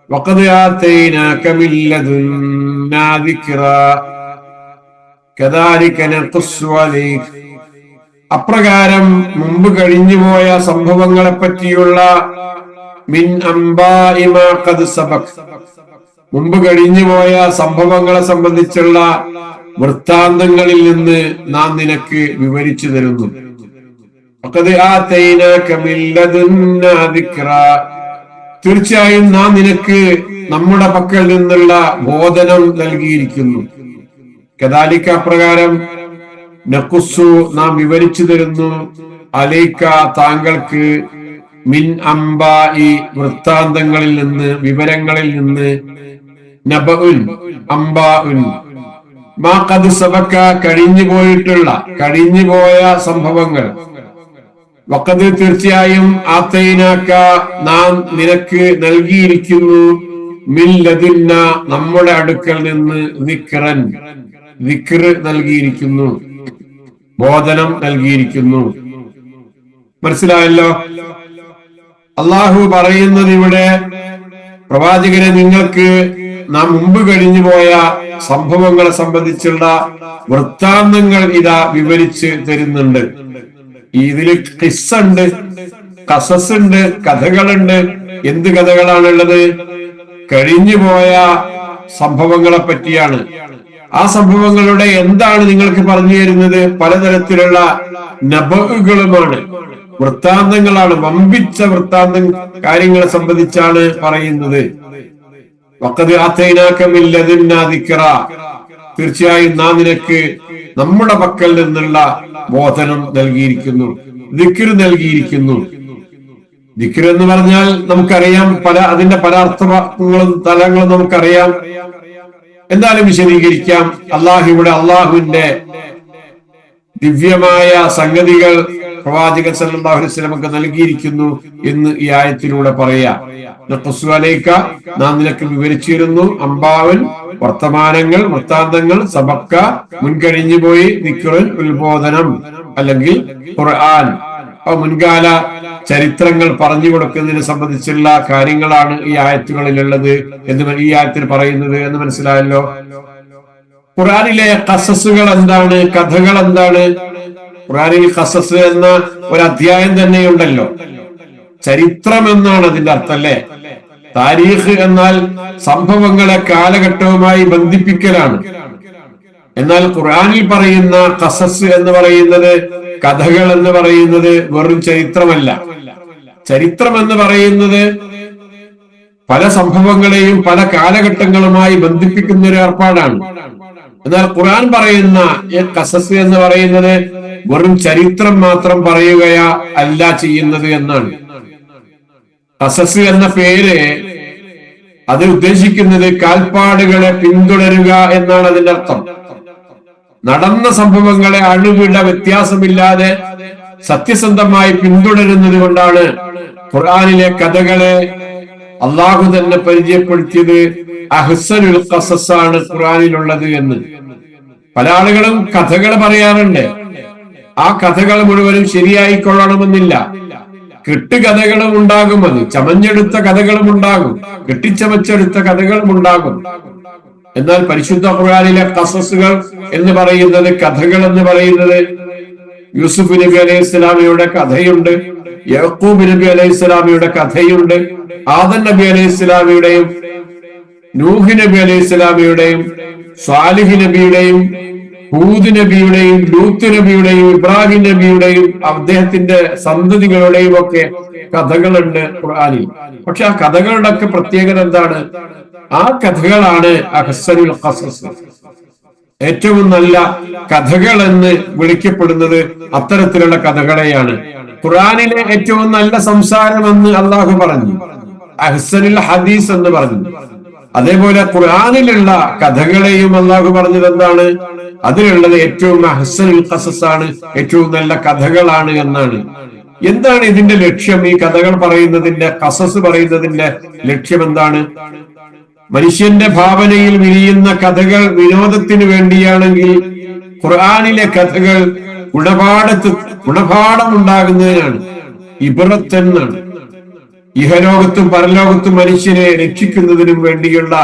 وقد آتيناك من لدنا ذكرا كذلك نقص عليك. അപ്രകാരം മുമ്പ് കഴിഞ്ഞുപോയ സംഭവങ്ങളെ പറ്റിയുള്ള മിൻ അംബാഇ മാ ഖദ് സബഖ്, മുമ്പ് കഴിഞ്ഞുപോയ സംഭവങ്ങളെ സംബന്ധിച്ചുള്ള വൃത്താന്തങ്ങളിൽ നിന്ന് നാം നിനക്ക് വിവരിച്ചു തരുന്നു. വഖദ് ആതൈനാക മിൻ ലദുന്നാ ദിക്റാ, തീർച്ചയായും നാം നിനക്ക് നമ്മുടെ പക്കൽ നിന്നുള്ള ബോധനം നൽകിയിരിക്കുന്നു. കദാലിക, അപ്രകാരം, നഖുസ്സു, നാം വിവരിച്ചു തരുന്നു, അലൈക, താങ്കൾക്ക്, മിൻ അംബാഇ വൃത്താന്തങ്ങളിൽ നിന്ന്, വിവരങ്ങളിൽ നിന്ന്, നബഉൻ അംബാഉൻ മാ ഖദ് സബക കഴിഞ്ഞുപോയ സംഭവങ്ങൾ, വഖദ് തീർച്ചയായും ആതൈനാക നാം നിനക്ക് നൽകിയിരിക്കുന്നു, മിൻ ലദുന്ന നമ്മുടെ അടുക്കൽ നിന്ന്, ദിക്റൻ ദിക്ർ നൽകിയിരിക്കുന്നു, ബോധനം നൽകിയിരിക്കുന്നു. മനസ്സിലായല്ലോ? അള്ളാഹു പറയുന്നത് ഇവിടെ, പ്രവാചകരെ നിങ്ങൾക്ക് നാം മുമ്പ് കഴിഞ്ഞുപോയ സംഭവങ്ങളെ സംബന്ധിച്ചുള്ള വൃത്താന്തങ്ങൾ ഇതാ വിവരിച്ച് തരുന്നുണ്ട്. ഇതില് ഖിസ്സുണ്ട്, ഖസസുണ്ട്, കഥകളുണ്ട്. എന്ത് കഥകളാണുള്ളത്? കഴിഞ്ഞുപോയ സംഭവങ്ങളെ പറ്റിയാണ്. ആ സംഭവങ്ങളുടെ എന്താണ് നിങ്ങൾക്ക് പറഞ്ഞു തരുന്നത്? പലതരത്തിലുള്ള നബഉകളുമാണ്, വൃത്താന്തങ്ങളാണ്, വമ്പിച്ച വൃത്താന്തം കാര്യങ്ങളെ സംബന്ധിച്ചാണ് പറയുന്നത്. വഖദ് ആതൈനാക മിൻ ലദുന്നാ ദിക്റ തീർച്ചയായും നാം നിനക്ക് നമ്മുടെ പക്കൽ നിന്നുള്ള ബോധനം നൽകിയിരിക്കുന്നു, ദിക്ർ നൽകിയിരിക്കുന്നു. ദിക്ർ എന്ന് പറഞ്ഞാൽ നമുക്കറിയാം, അതിന്റെ പല അർത്ഥങ്ങളും തലങ്ങളും നമുക്കറിയാം. എന്തായാലും വിശദീകരിക്കാം. ഇവിടെ അള്ളാഹുവിന്റെ ദിവ്യമായ സംഗതികൾ പ്രവാചകൻ സല്ലല്ലാഹു അലൈഹി വസല്ലമക്ക് നൽകിയിരിക്കുന്നു എന്ന് ഈ ആയത്തിലൂടെ പറയാം. നഖ്സു അലൈക നാം നിനക്ക് വിവരിച്ചിരുന്നു, അംബാവൻ വർത്തമാനങ്ങൾ, വൃത്താന്തങ്ങൾ, സബക്ക മുൻകഴിഞ്ഞു പോയി, ദിക്റുൻ ഉത്ബോധനം അല്ലെങ്കിൽ ഖുർആൻ, മുൻകാല ചരിത്രങ്ങൾ പറഞ്ഞു കൊടുക്കുന്നതിനെ സംബന്ധിച്ചുള്ള കാര്യങ്ങളാണ് ഈ ആയത്തുകളിലുള്ളത് എന്ന് ഈ ആയത്തിൽ പറയുന്നത് എന്ന് മനസ്സിലായല്ലോ. ഖുർആനിലെ ഖസസുകൾ എന്താണ്? കഥകൾ എന്താണ്? ഖുർആനിൽ ഖസസ് എന്ന ഒരു അധ്യായം തന്നെയുണ്ടല്ലോ. ചരിത്രം എന്നാണ് അതിന്റെ അർത്ഥം, അല്ലേ? താരീഖ് എന്നാൽ സംഭവങ്ങളെ കാലഘട്ടവുമായി ബന്ധിപ്പിക്കലാണ്. എന്നാൽ ഖുർആനിൽ പറയുന്ന ഖസസ് എന്ന് പറയുന്നത്, കഥകൾ എന്ന് പറയുന്നത് വെറും ചരിത്രമല്ല. ചരിത്രം എന്ന് പറയുന്നത് പല സംഭവങ്ങളെയും പല കാലഘട്ടങ്ങളുമായി ബന്ധിപ്പിക്കുന്ന ഒരു ഏർപ്പാടാണ്. എന്നാൽ ഖുർആൻ പറയുന്ന ഖസസ് എന്ന് പറയുന്നത് വെറും ചരിത്രം മാത്രം പറയുകയാ അല്ല ചെയ്യുന്നത് എന്നാണ്. ഖസസ് എന്ന പേര് അത് ഉദ്ദേശിക്കുന്നത് കാൽപ്പാടുകളെ പിന്തുടരുക എന്നാണ് അതിന്റെ അർത്ഥം. നടന്ന സംഭവങ്ങളെ അണുവിട വ്യത്യാസമില്ലാതെ സത്യസന്ധമായി പിന്തുടരുന്നത് കൊണ്ടാണ് ഖുർആനിലെ കഥകളെ അള്ളാഹു തന്നെ പരിചയപ്പെടുത്തിയത് അഹ്സനുൽ ഖസസ് ആണ് ഖുർആനിലുള്ളത് എന്ന്. പല ആളുകളും കഥകൾ പറയാറുണ്ട്. ആ കഥകൾ മുഴുവനും ശരിയായിക്കൊള്ളണമെന്നില്ല. കെട്ടുകഥകളും ഉണ്ടാകും, അത് ചമഞ്ഞെടുത്ത കഥകളും ഉണ്ടാകും, കെട്ടിച്ചമച്ചെടുത്ത കഥകളും ഉണ്ടാകും. എന്നാൽ പരിശുദ്ധ ഖുർആനിലെ ഖസസുകൾ എന്ന് പറയുന്നത്, കഥകൾ എന്ന് പറയുന്നത്, യൂസുഫ് നബി അലൈഹി ഇസ്ലാമിയുടെ കഥയുണ്ട്, യഅ്ഖൂബ് നബി അലൈഹി ഇസ്ലാമിയുടെ കഥയുണ്ട്, ആദം നബി അലൈഹി ഇസ്ലാമിയുടെയും നൂഹ് നബി അലൈഹി ഇസ്ലാമിയുടെയും സ്വാലിഹ് നബിയുടെയും ഹൂദ് നബിയുടെയും ലൂത്ത് നബിയുടെയും ഇബ്രാഹിം നബിയുടെയും അദ്ദേഹത്തിന്റെ സന്തതികളുടെയും ഒക്കെ കഥകളുണ്ട് ഖുർആനിൽ. പക്ഷെ ആ കഥകളുടെ ഒക്കെ പ്രത്യേകത എന്താണ്? ആ കഥകളാണ് അഹ്സനുൽ ഖസസ്. ഏറ്റവും നല്ല കഥകൾ എന്ന് വിളിക്കപ്പെടുന്നത് അത്തരത്തിലുള്ള കഥകളെയാണ്. ഖുർആനിലെ ഏറ്റവും നല്ല സംസാരം എന്ന് അള്ളാഹു പറഞ്ഞു, അഹ്സനുൽ ഹദീസ് എന്ന് പറഞ്ഞു. അതേപോലെ ഖുർആനിലുള്ള കഥകളെയും അള്ളാഹു പറഞ്ഞത് എന്താണ്? അതിലുള്ളത് ഏറ്റവും അഹ്സനുൽ ഖസസ് ആണ്, ഏറ്റവും നല്ല കഥകളാണ് എന്നാണ്. എന്താണ് ഇതിന്റെ ലക്ഷ്യം? ഈ കഥകൾ പറയുന്നതിന്റെ, ഖസസ് പറയുന്നതിന്റെ ലക്ഷ്യം എന്താണ്? മനുഷ്യന്റെ ഭാവനയിൽ വിരിയുന്ന കഥകൾ വിനോദത്തിന് വേണ്ടിയാണെങ്കിൽ ഖുർആനിലെ കഥകൾ ഗുണപാഠം ഉണ്ടാകുന്നതിനാണ്. ഇബ്റത്തെന്നാണ്. ഇഹലോകത്തും പരലോകത്തും മനുഷ്യനെ രക്ഷിക്കുന്നതിനും വേണ്ടിയുള്ള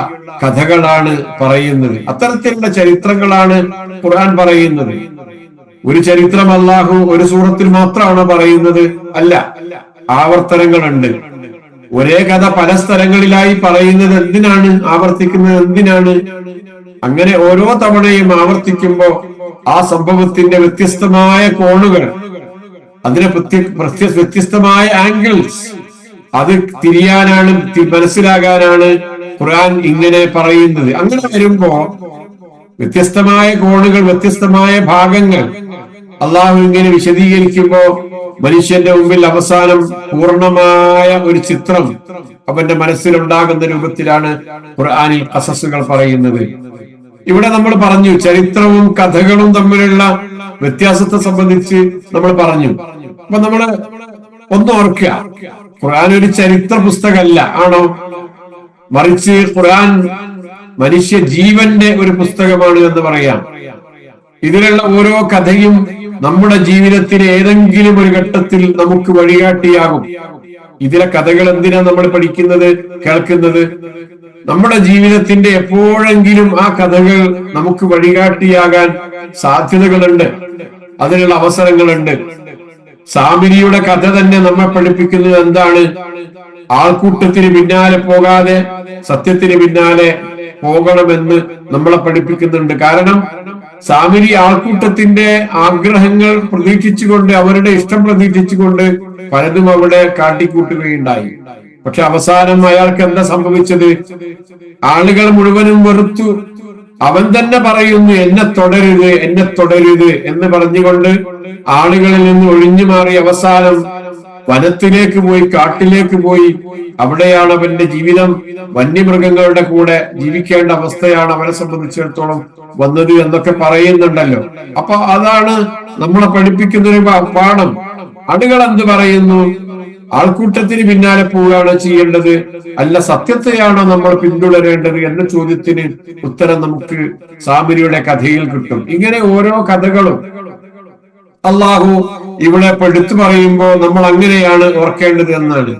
കഥകളാണ് പറയുന്നത്. അത്തരത്തിലുള്ള ചരിത്രങ്ങളാണ് ഖുർആൻ പറയുന്നത്. ഒരു ചരിത്രം അല്ലാഹു ഒരു സൂറത്തിൽ മാത്രമാണ് പറയുന്നത് അല്ല, ആവർത്തനങ്ങളുണ്ട്. ഒരേ കഥ പല സ്ഥലങ്ങളിലായി പറയുന്നത് എന്തിനാണ്? ആവർത്തിക്കുന്നത് എന്തിനാണ്? അങ്ങനെ ഓരോ തവണയും ആവർത്തിക്കുമ്പോ ആ സംഭവത്തിന്റെ വ്യത്യസ്തമായ കോണുകൾ, അതിനെ വ്യത്യസ്തമായ ആംഗിൾസ്, അത് തിരിയാനാണ്, മനസ്സിലാകാനാണ് ഖുർആൻ ഇങ്ങനെ പറയുന്നത്. അങ്ങനെ വരുമ്പോ വ്യത്യസ്തമായ കോണുകൾ, വ്യത്യസ്തമായ ഭാഗങ്ങൾ അള്ളാഹു ഇങ്ങനെ വിശദീകരിക്കുമ്പോ മനുഷ്യന്റെ മുമ്പിൽ അവസാനം പൂർണ്ണമായ ഒരു ചിത്രം അവന്റെ മനസ്സിലുണ്ടാകുന്ന രൂപത്തിലാണ് ഖുർആനിൽ ഖസസുകൾ പറയുന്നത്. ഇവിടെ നമ്മൾ പറഞ്ഞു ചരിത്രവും കഥകളും തമ്മിലുള്ള വ്യത്യാസത്തെ സംബന്ധിച്ച് നമ്മൾ പറഞ്ഞു. അപ്പൊ നമ്മള് ഒന്ന് ഓർക്കുക, ഖുർആൻ ഒരു ചരിത്ര പുസ്തകമല്ല, ആണോ? മറിച്ച് ഖുർആൻ മനുഷ്യ ജീവന്റെ ഒരു പുസ്തകമാണ് എന്ന് പറയാം. ഇതിലുള്ള ഓരോ കഥയും നമ്മുടെ ജീവിതത്തിലെ ഏതെങ്കിലും ഒരു ഘട്ടത്തിൽ നമുക്ക് വഴികാട്ടിയാകും. ഇതിലെ കഥകൾ എന്തിനാ നമ്മൾ പഠിക്കുന്നത്, കേൾക്കുന്നത്? നമ്മുടെ ജീവിതത്തിന്റെ എപ്പോഴെങ്കിലും ആ കഥകൾ നമുക്ക് വഴികാട്ടിയാകാൻ സാധ്യതകളുണ്ട്, അതിനുള്ള അവസരങ്ങളുണ്ട്. സാമിരിയുടെ കഥ തന്നെ നമ്മെ പഠിപ്പിക്കുന്നത് എന്താണ്? ആൾക്കൂട്ടത്തിന് പിന്നാലെ പോകാതെ സത്യത്തിന് പിന്നാലെ പോകണമെന്ന് നമ്മളെ പഠിപ്പിക്കുന്നുണ്ട്. കാരണം സാമിരി ആൾക്കൂട്ടത്തിന്റെ ആഗ്രഹങ്ങൾ പ്രതീക്ഷിച്ചുകൊണ്ട്, അവരുടെ ഇഷ്ടം പ്രതീക്ഷിച്ചുകൊണ്ട് പലതും അവിടെ കാട്ടിക്കൂട്ടുകയുണ്ടായി. പക്ഷെ അവസാനം അയാൾക്ക് എന്താ സംഭവിച്ചത്? ആളുകൾ മുഴുവനും വെറുത്തു. അവൻ തന്നെ പറയുന്നു, എന്നെ തുടരുത്, എന്നെ തുടരുത് എന്ന് പറഞ്ഞുകൊണ്ട് ആളുകളിൽ നിന്ന് ഒഴിഞ്ഞു മാറി അവസാനം വനത്തിലേക്ക് പോയി, കാട്ടിലേക്ക് പോയി. അവിടെയാണ് അവന്റെ ജീവിതം. വന്യമൃഗങ്ങളുടെ കൂടെ ജീവിക്കേണ്ട അവസ്ഥയാണ് അവനെ സംബന്ധിച്ചിടത്തോളം വന്നത് എന്നൊക്കെ പറയുന്നുണ്ടല്ലോ. അപ്പൊ അതാണ് നമ്മളെ പഠിപ്പിക്കുന്ന ഒരു പാഠം. ആളുകൾ എന്ത് പറയുന്നു? ആൾക്കൂട്ടത്തിന് പിന്നാലെ പോവുകയാണ് ചെയ്യേണ്ടത്, അല്ല സത്യത്തെയാണോ നമ്മൾ പിന്തുടരേണ്ടത് എന്ന ചോദ്യത്തിന് ഉത്തരം നമുക്ക് സാമിരിയുടെ കഥയിൽ കിട്ടും. ഇങ്ങനെ ഓരോ കഥകളും അള്ളാഹു ഇവിടെ എടുത്തു പറയുമ്പോൾ നമ്മൾ അങ്ങനെയാണ് ഓർക്കേണ്ടത് എന്നാണ്.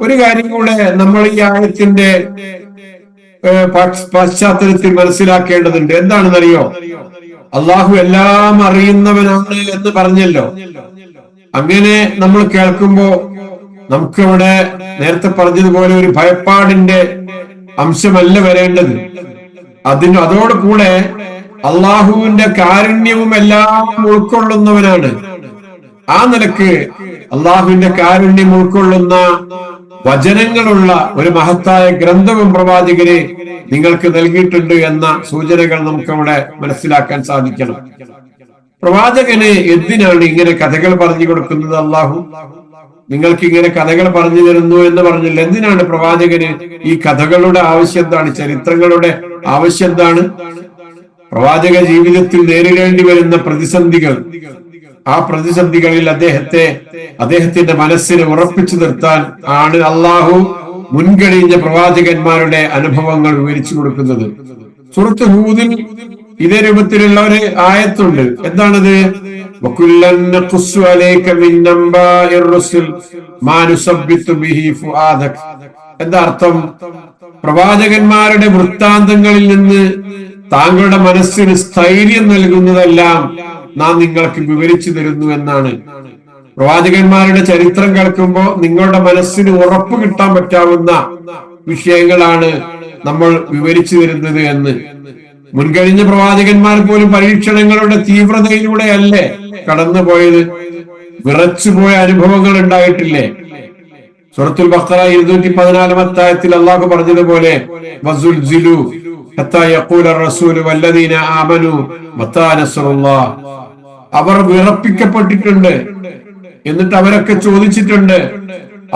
ഒരു കാര്യം കൂടെ നമ്മൾ ഈ ആയത്തിന്റെ പശ്ചാത്തലത്തിൽ മനസ്സിലാക്കേണ്ടതുണ്ട്. എന്താണെന്നറിയോ? അള്ളാഹു എല്ലാം അറിയുന്നവനാണ് എന്ന് പറഞ്ഞല്ലോ. അങ്ങനെ നമ്മൾ കേൾക്കുമ്പോ നമുക്കവിടെ നേരത്തെ പറഞ്ഞതുപോലെ ഒരു ഭയപ്പാടിന്റെ അംശമല്ല വരേണ്ടത്. അതോട് കൂടെ അള്ളാഹുവിന്റെ കാരുണ്യവും എല്ലാം ഉൾക്കൊള്ളുന്നവനാണ്. ആ നിലക്ക് അള്ളാഹുവിന്റെ കാരുണ്യം ഉൾക്കൊള്ളുന്ന വചനങ്ങളുള്ള ഒരു മഹത്തായ ഗ്രന്ഥവും പ്രവാചകരെ നിങ്ങൾക്ക് നൽകിയിട്ടുണ്ട് എന്ന സൂചനകൾ നമുക്കവിടെ മനസ്സിലാക്കാൻ സാധിക്കണം. പ്രവാചകന് എന്തിനാണ് ഇങ്ങനെ കഥകൾ പറഞ്ഞു കൊടുക്കുന്നത്? അള്ളാഹു നിങ്ങൾക്ക് ഇങ്ങനെ കഥകൾ പറഞ്ഞു തരുന്നു എന്ന് പറഞ്ഞില്ല. എന്തിനാണ് പ്രവാചകന് ഈ കഥകളുടെ ആവശ്യം എന്താണ്? ചരിത്രങ്ങളുടെ ആവശ്യം എന്താണ്? പ്രവാചക ജീവിതത്തിൽ നേരിടേണ്ടി വരുന്ന പ്രതിസന്ധികൾ, ആ പ്രതിസന്ധികളിൽ അദ്ദേഹത്തിന്റെ മനസ്സിനെ ഉറപ്പിച്ചു നിർത്താൻ ആണ് അള്ളാഹു മുൻകഴിഞ്ഞ പ്രവാചകന്മാരുടെ അനുഭവങ്ങൾ വിവരിച്ചു കൊടുക്കുന്നത്. സൂറത്ത് ഹൂദിൽ ഇതേ രൂപത്തിലുള്ള ഒരു ആയത്തുണ്ട്. എന്താണത്? എന്താ അർത്ഥം? പ്രവാചകന്മാരുടെ വൃത്താന്തങ്ങളിൽ നിന്ന് താങ്കളുടെ മനസ്സിന് സ്ഥൈര്യം നൽകുന്നതെല്ലാം നാം നിങ്ങൾക്ക് വിവരിച്ചു തരുന്നു എന്നാണ്. പ്രവാചകന്മാരുടെ ചരിത്രം കേൾക്കുമ്പോൾ നിങ്ങളുടെ മനസ്സിന് ഉറപ്പ് കിട്ടാൻ പറ്റാവുന്ന വിഷയങ്ങളാണ് നമ്മൾ വിവരിച്ചു തരുന്നത് എന്ന്. മുൻകഴിഞ്ഞ പ്രവാചകന്മാർ പോലും പരീക്ഷണങ്ങളുടെ തീവ്രതയിലൂടെയല്ലേ കടന്നുപോയത്? വിറച്ചുപോയ അനുഭവങ്ങൾ ഉണ്ടായിട്ടില്ലേ? സൂറത്തുൽ ബഖറ 214 ആയത്തിൽ അള്ളാഹു പറഞ്ഞതുപോലെ വസുൽസിലു ഹത്താ യഖൂല റസൂലു വല്ലദീന ആമനു മത്താ നസ്റുല്ലാഹ്. അവർ വിറപ്പിക്കപ്പെട്ടിട്ടുണ്ട്. എന്നിട്ട് അവരൊക്കെ ചോദിച്ചിട്ടുണ്ട്,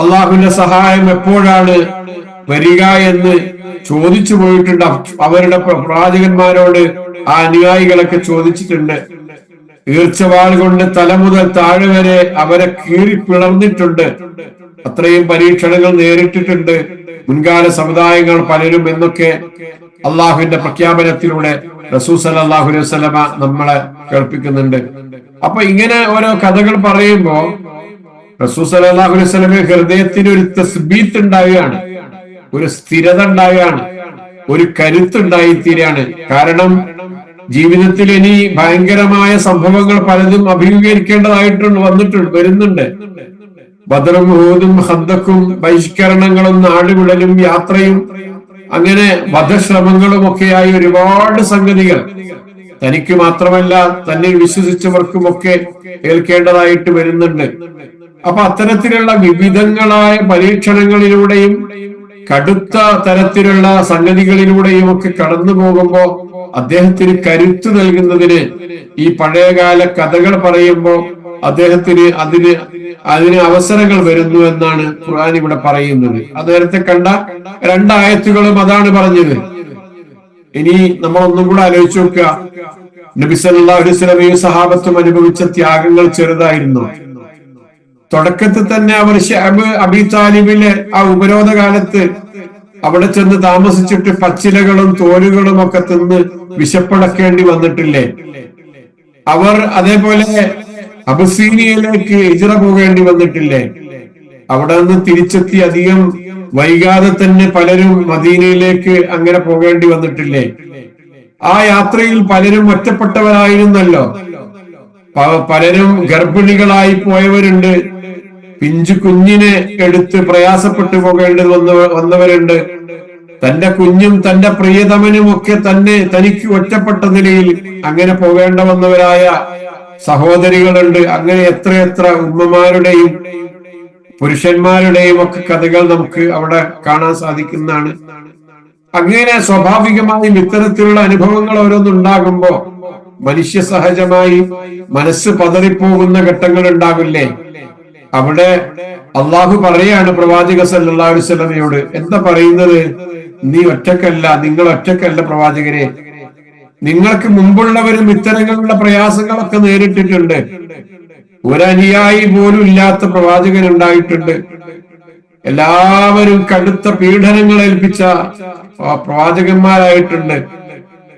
അള്ളാഹുവിന്റെ സഹായം എപ്പോഴാണ് വരിക എന്ന് ചോദിച്ചു പോയിട്ടുണ്ട്. അവരുടെ പ്രവാചകന്മാരോട് ആ അനുയായികളൊക്കെ ചോദിച്ചിട്ടുണ്ട്. ഈർച്ചവാൾ കൊണ്ട് തല മുതൽ താഴെ വരെ അവരെ കീറി പിളർന്നിട്ടുണ്ട്. അത്രയും പരീക്ഷണങ്ങൾ നേരിട്ടിട്ടുണ്ട് മുൻകാല സമുദായങ്ങൾ പലരും എന്നൊക്കെ അള്ളാഹുവിന്റെ പ്രഖ്യാപനത്തിലൂടെ റസൂൽ സല്ലല്ലാഹു അലൈഹി വസല്ലമ നമ്മളെ കേൾപ്പിക്കുന്നുണ്ട്. അപ്പൊ ഇങ്ങനെ ഓരോ കഥകൾ പറയുമ്പോ റസൂൽ സല്ലല്ലാഹു അലൈഹി വസല്ലമ ഹൃദയത്തിന് ഒരു തസ്ബീത്ത് ഉണ്ടാവുകയാണ്, ഒരു സ്ഥിരത ഉണ്ടാവുകയാണ്, ഒരു കരുത്തുണ്ടായിത്തീരാണ്. കാരണം ജീവിതത്തിൽ ഇനി ഭയങ്കരമായ സംഭവങ്ങൾ പലതും അഭിമുഖീകരിക്കേണ്ടതായിട്ട് വരുന്നുണ്ട്. ബദറും ഉഹുദും ഖന്ദക്കും ബഹിഷ്കരണങ്ങളും നാടുവിടലും യാത്രയും അങ്ങനെ വധശ്രമങ്ങളും ഒക്കെയായി ഒരുപാട് സംഗതികൾ തനിക്ക് മാത്രമല്ല തന്നെ വിശ്വസിച്ചവർക്കുമൊക്കെ ഏൽക്കേണ്ടതായിട്ട് വരുന്നുണ്ട്. അപ്പൊ അത്തരത്തിലുള്ള വിവിധങ്ങളായ പരീക്ഷണങ്ങളിലൂടെയും കടുത്ത തരത്തിലുള്ള സംഗതികളിലൂടെയും ഒക്കെ കടന്നു പോകുമ്പോ അദ്ദേഹത്തിന് കരുത്തു നൽകുന്നതിന് ഈ പഴയകാല കഥകൾ പറയുമ്പോൾ അദ്ദേഹത്തിന് അതിന് അവസരങ്ങൾ വരുന്നു എന്നാണ് ഖുർആൻ ഇവിടെ പറയുന്നത്. അത് നേരത്തെ കണ്ട രണ്ടായത്തുകളും അതാണ് പറഞ്ഞത്. ഇനി നമ്മൾ ഒന്നും കൂടെ ആലോചിച്ച് നോക്കുക, നബി സല്ലല്ലാഹു അലൈഹി വസല്ലമയും സഹാബത്തും അനുഭവിച്ച ത്യാഗങ്ങൾ ചെറുതായിരുന്നു. തുടക്കത്തിൽ തന്നെ അവർ ശഅബ് അബീ താലിബിലെ ആ ഉപരോധ കാലത്ത് അവിടെ ചെന്ന് താമസിച്ചിട്ട് പച്ചിലകളും തോലുകളും ഒക്കെ തിന്ന് വിശപ്പടക്കേണ്ടി വന്നിട്ടില്ലേ? അവർ അതേപോലെ അബസീനിയയിലേക്ക് ഹിജ്റ പോകേണ്ടി വന്നിട്ടില്ലേ? അവിടെ നിന്ന് തിരിച്ചെത്തി അധികം വൈകാതെ തന്നെ പലരും മദീനയിലേക്ക് അങ്ങനെ പോകേണ്ടി വന്നിട്ടില്ലേ? ആ യാത്രയിൽ പലരും ഒറ്റപ്പെട്ടവരായിരുന്നല്ലോ. പലരും ഗർഭിണികളായി പോയവരുണ്ട്, പിഞ്ചു കുഞ്ഞിനെ എടുത്ത് പ്രയാസപ്പെട്ടു പോകേണ്ടി വന്നവരുണ്ട്. തന്റെ കുഞ്ഞും തന്റെ പ്രിയതമനും ഒക്കെ തനിക്ക് ഒറ്റപ്പെട്ട നിലയിൽ അങ്ങനെ പോകേണ്ട വന്നവരായ സഹോദരികളുണ്ട്. അങ്ങനെ എത്രയെത്ര ഉമ്മമാരുടെയും പുരുഷന്മാരുടെയും ഒക്കെ കഥകൾ നമുക്ക് അവിടെ കാണാൻ സാധിക്കുന്നതാണ്. അങ്ങനെ സ്വാഭാവികമായും ഇത്തരത്തിലുള്ള അനുഭവങ്ങൾ ഓരോന്നുണ്ടാകുമ്പോ മനുഷ്യ സഹജമായി മനസ്സ് പതറിപ്പോകുന്ന ഘട്ടങ്ങൾ ഉണ്ടാകില്ലേ? അവിടെ അള്ളാഹു പറയാണ് പ്രവാചക സല്ലല്ലാഹു അലൈഹി വസല്ലമയോട്, എന്താ പറയുന്നത്? നീ ഒറ്റക്കല്ല, നിങ്ങൾ ഒറ്റക്കല്ല പ്രവാചകരെ, നിങ്ങൾക്ക് മുമ്പുള്ളവരും ഇത്തരങ്ങളുള്ള പ്രയാസങ്ങളൊക്കെ നേരിട്ടിട്ടുണ്ട്. ഒരനുയായി പോലും ഇല്ലാത്ത പ്രവാചകൻ ഉണ്ടായിട്ടുണ്ട്. എല്ലാവരും കടുത്ത പീഡനങ്ങൾ ഏൽപ്പിച്ച പ്രവാചകന്മാരായിട്ടുണ്ട്.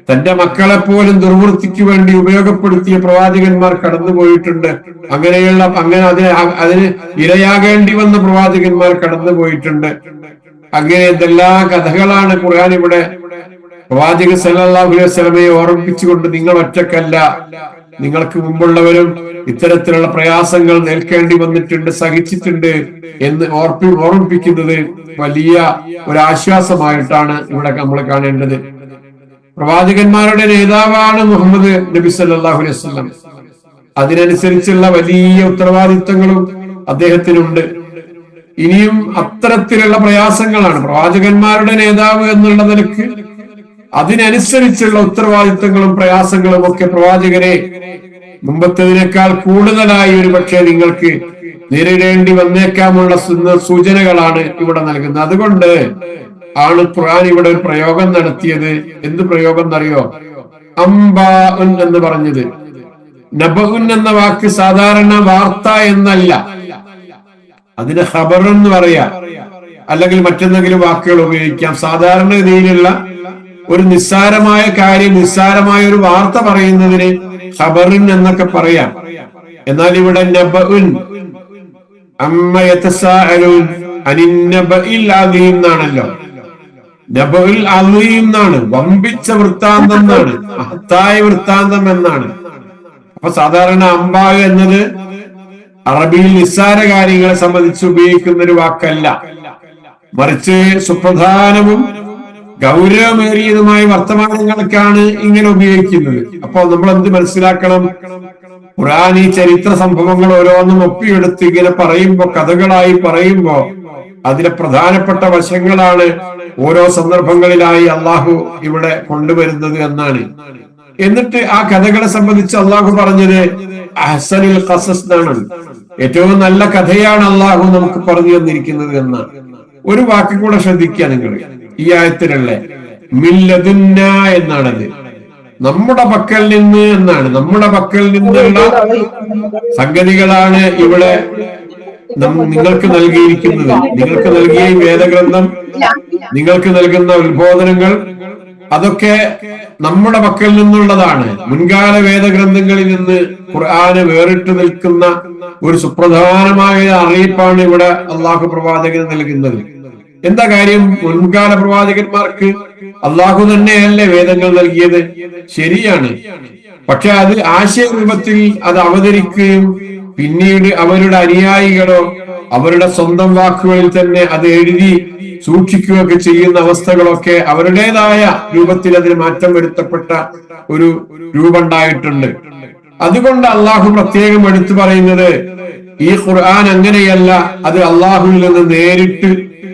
തന്റെ മക്കളെ പോലും ദുർവൃത്തിക്ക് വേണ്ടി ഉപയോഗപ്പെടുത്തിയ പ്രവാചകന്മാർ കടന്നുപോയിട്ടുണ്ട്. അങ്ങനെ അതിന് ഇരയാകേണ്ടി വന്ന പ്രവാചകന്മാർ കടന്നുപോയിട്ടുണ്ട്. അങ്ങനെ എന്തെല്ലാ കഥകളാണ് ഖുർആൻ ഇവിടെ പ്രവാചകൻ സല്ലല്ലാഹു അലൈഹി വസല്ലമയെ ഓർമ്മിപ്പിച്ചുകൊണ്ട്, നിങ്ങൾ ഒറ്റക്കല്ല, നിങ്ങൾക്ക് മുമ്പുള്ളവരും ഇത്തരത്തിലുള്ള പ്രയാസങ്ങൾ നേൽക്കേണ്ടി വന്നിട്ടുണ്ട്, സഹിച്ചിട്ടുണ്ട് എന്ന് ഓർമ്മിപ്പിക്കുന്നത് വലിയ ഒരു ആശ്വാസമായിട്ടാണ് ഇവിടെ നമ്മൾ കാണേണ്ടത്. പ്രവാചകന്മാരുടെ നേതാവാണ് മുഹമ്മദ് നബി സല്ലല്ലാഹു അലൈഹി വസല്ലം. അതിനനുസരിച്ചുള്ള വലിയ ഉത്തരവാദിത്തങ്ങളും അദ്ദേഹത്തിനുണ്ട്. ഇനിയും അത്തരത്തിലുള്ള പ്രയാസങ്ങളാണ് പ്രവാചകന്മാരുടെ നേതാവ് എന്നുള്ള നിലക്ക് അതിനനുസരിച്ചുള്ള ഉത്തരവാദിത്തങ്ങളും പ്രയാസങ്ങളും ഒക്കെ പ്രവാചകരെ മുമ്പത്തതിനേക്കാൾ കൂടുതലായി ഒരു പക്ഷേ നിങ്ങൾക്ക് നേരിടേണ്ടി വന്നേക്കാമുള്ള സൂചനകളാണ് ഇവിടെ നൽകുന്നത്. അതുകൊണ്ട് ആണ് ഖുർആൻ ഇവിടെ ഒരു പ്രയോഗം നടത്തിയത്. എന്ത് പ്രയോഗം എന്നറിയോ? അംബാഉൻ എന്ന് പറഞ്ഞത്. നബഉൻ എന്ന വാക്ക് സാധാരണ വാർത്ത എന്നല്ല, അതിന് ഖബർ എന്ന് പറയാ, അല്ലെങ്കിൽ മറ്റെന്തെങ്കിലും വാക്കുകൾ ഉപയോഗിക്കാം. സാധാരണ രീതിയിലുള്ള ഒരു നിസ്സാരമായ കാര്യം, നിസ്സാരമായ ഒരു വാർത്ത പറയുന്നതിന് ഖബറിൻ എന്നൊക്കെ പറയാം. എന്നാൽ ഇവിടെ നബഉൻ, അമ്മ യതസാഅലൂൻ അനിൻ നബഇൽ അദീം എന്നാണല്ലോ. നബഉൽ അദീം എന്നാണ്, വമ്പിച്ച വൃത്താന്തം എന്നാണ്, മഹത്തായ വൃത്താന്തം എന്നാണ്. അപ്പൊ സാധാരണ അംബാ എന്നത് അറബിയിൽ നിസ്സാര കാര്യങ്ങളെ സംബന്ധിച്ച് ഉപയോഗിക്കുന്ന ഒരു വാക്കല്ല, മറിച്ച് സുപ്രധാനവും ഗൗരവമേറിയതുമായ വർത്തമാനങ്ങൾക്കാണ് ഇങ്ങനെ ഉപയോഗിക്കുന്നത്. അപ്പൊ നമ്മൾ എന്ത് മനസ്സിലാക്കണം? ഖുർആൻ ഈ ചരിത്ര സംഭവങ്ങൾ ഓരോന്നും ഒപ്പിയെടുത്ത് ഇങ്ങനെ പറയുമ്പോ, കഥകളായി പറയുമ്പോ അതിലെ പ്രധാനപ്പെട്ട വശങ്ങളാണ് ഓരോ സന്ദർഭങ്ങളിലായി അള്ളാഹു ഇവിടെ കൊണ്ടുവരുന്നത് എന്നാണ്. എന്നിട്ട് ആ കഥകളെ സംബന്ധിച്ച് അള്ളാഹു പറഞ്ഞത് അഹ്സനുൽ ഖസസ് എന്നാണ്. ഏറ്റവും നല്ല കഥയാണ് അള്ളാഹു നമുക്ക് പറഞ്ഞു തന്നിരിക്കുന്നത് എന്നാണ്. ഒരു വാക്ക് കൂടെ ശ്രദ്ധിക്കുക നിങ്ങൾ, ഈ ആയത്തിലുള്ള മില്ലദുന്ന എന്നാണത്. നമ്മുടെ പക്കൽ നിന്ന് എന്നാണ്. നമ്മുടെ പക്കൽ നിന്നുള്ള സംഗതികളാണ് ഇവിടെ നിങ്ങൾക്ക് നൽകിയിരിക്കുന്നത്. നിങ്ങൾക്ക് നൽകിയ ഈ വേദഗ്രന്ഥം, നിങ്ങൾക്ക് നൽകുന്ന ഉത്ബോധനങ്ങൾ, അതൊക്കെ നമ്മുടെ പക്കൽ നിന്നുള്ളതാണ്. മുൻകാല വേദഗ്രന്ഥങ്ങളിൽ നിന്ന് ഖുർആന് വേറിട്ട് നിൽക്കുന്ന ഒരു സുപ്രധാനമായ അറിയിപ്പാണ് ഇവിടെ അള്ളാഹു പ്രവാചകന് നൽകുന്നത്. എന്താ കാര്യം? മുൻകാല പ്രവാചകന്മാർക്ക് അള്ളാഹു തന്നെയല്ലേ വേദങ്ങൾ നൽകിയത്? ശരിയാണ്. പക്ഷെ അത് ആശയരൂപത്തിൽ അത് അവതരിക്കുകയും പിന്നീട് അവരുടെ അനുയായികളോ അവരുടെ സ്വന്തം വാക്കുകളിൽ തന്നെ അത് എഴുതി സൂക്ഷിക്കുകയൊക്കെ ചെയ്യുന്ന അവസ്ഥകളൊക്കെ അവരുടേതായ രൂപത്തിൽ അതിന് മാറ്റം വരുത്തപ്പെട്ട ഒരു രൂപമുണ്ടായിട്ടുണ്ട്. അതുകൊണ്ട് അള്ളാഹു പ്രത്യേകം എടുത്തു പറയുന്നത് ഈ ഖുർആൻ അങ്ങനെയല്ല, അത് അള്ളാഹുവിൽ നിന്ന് നേരിട്ട്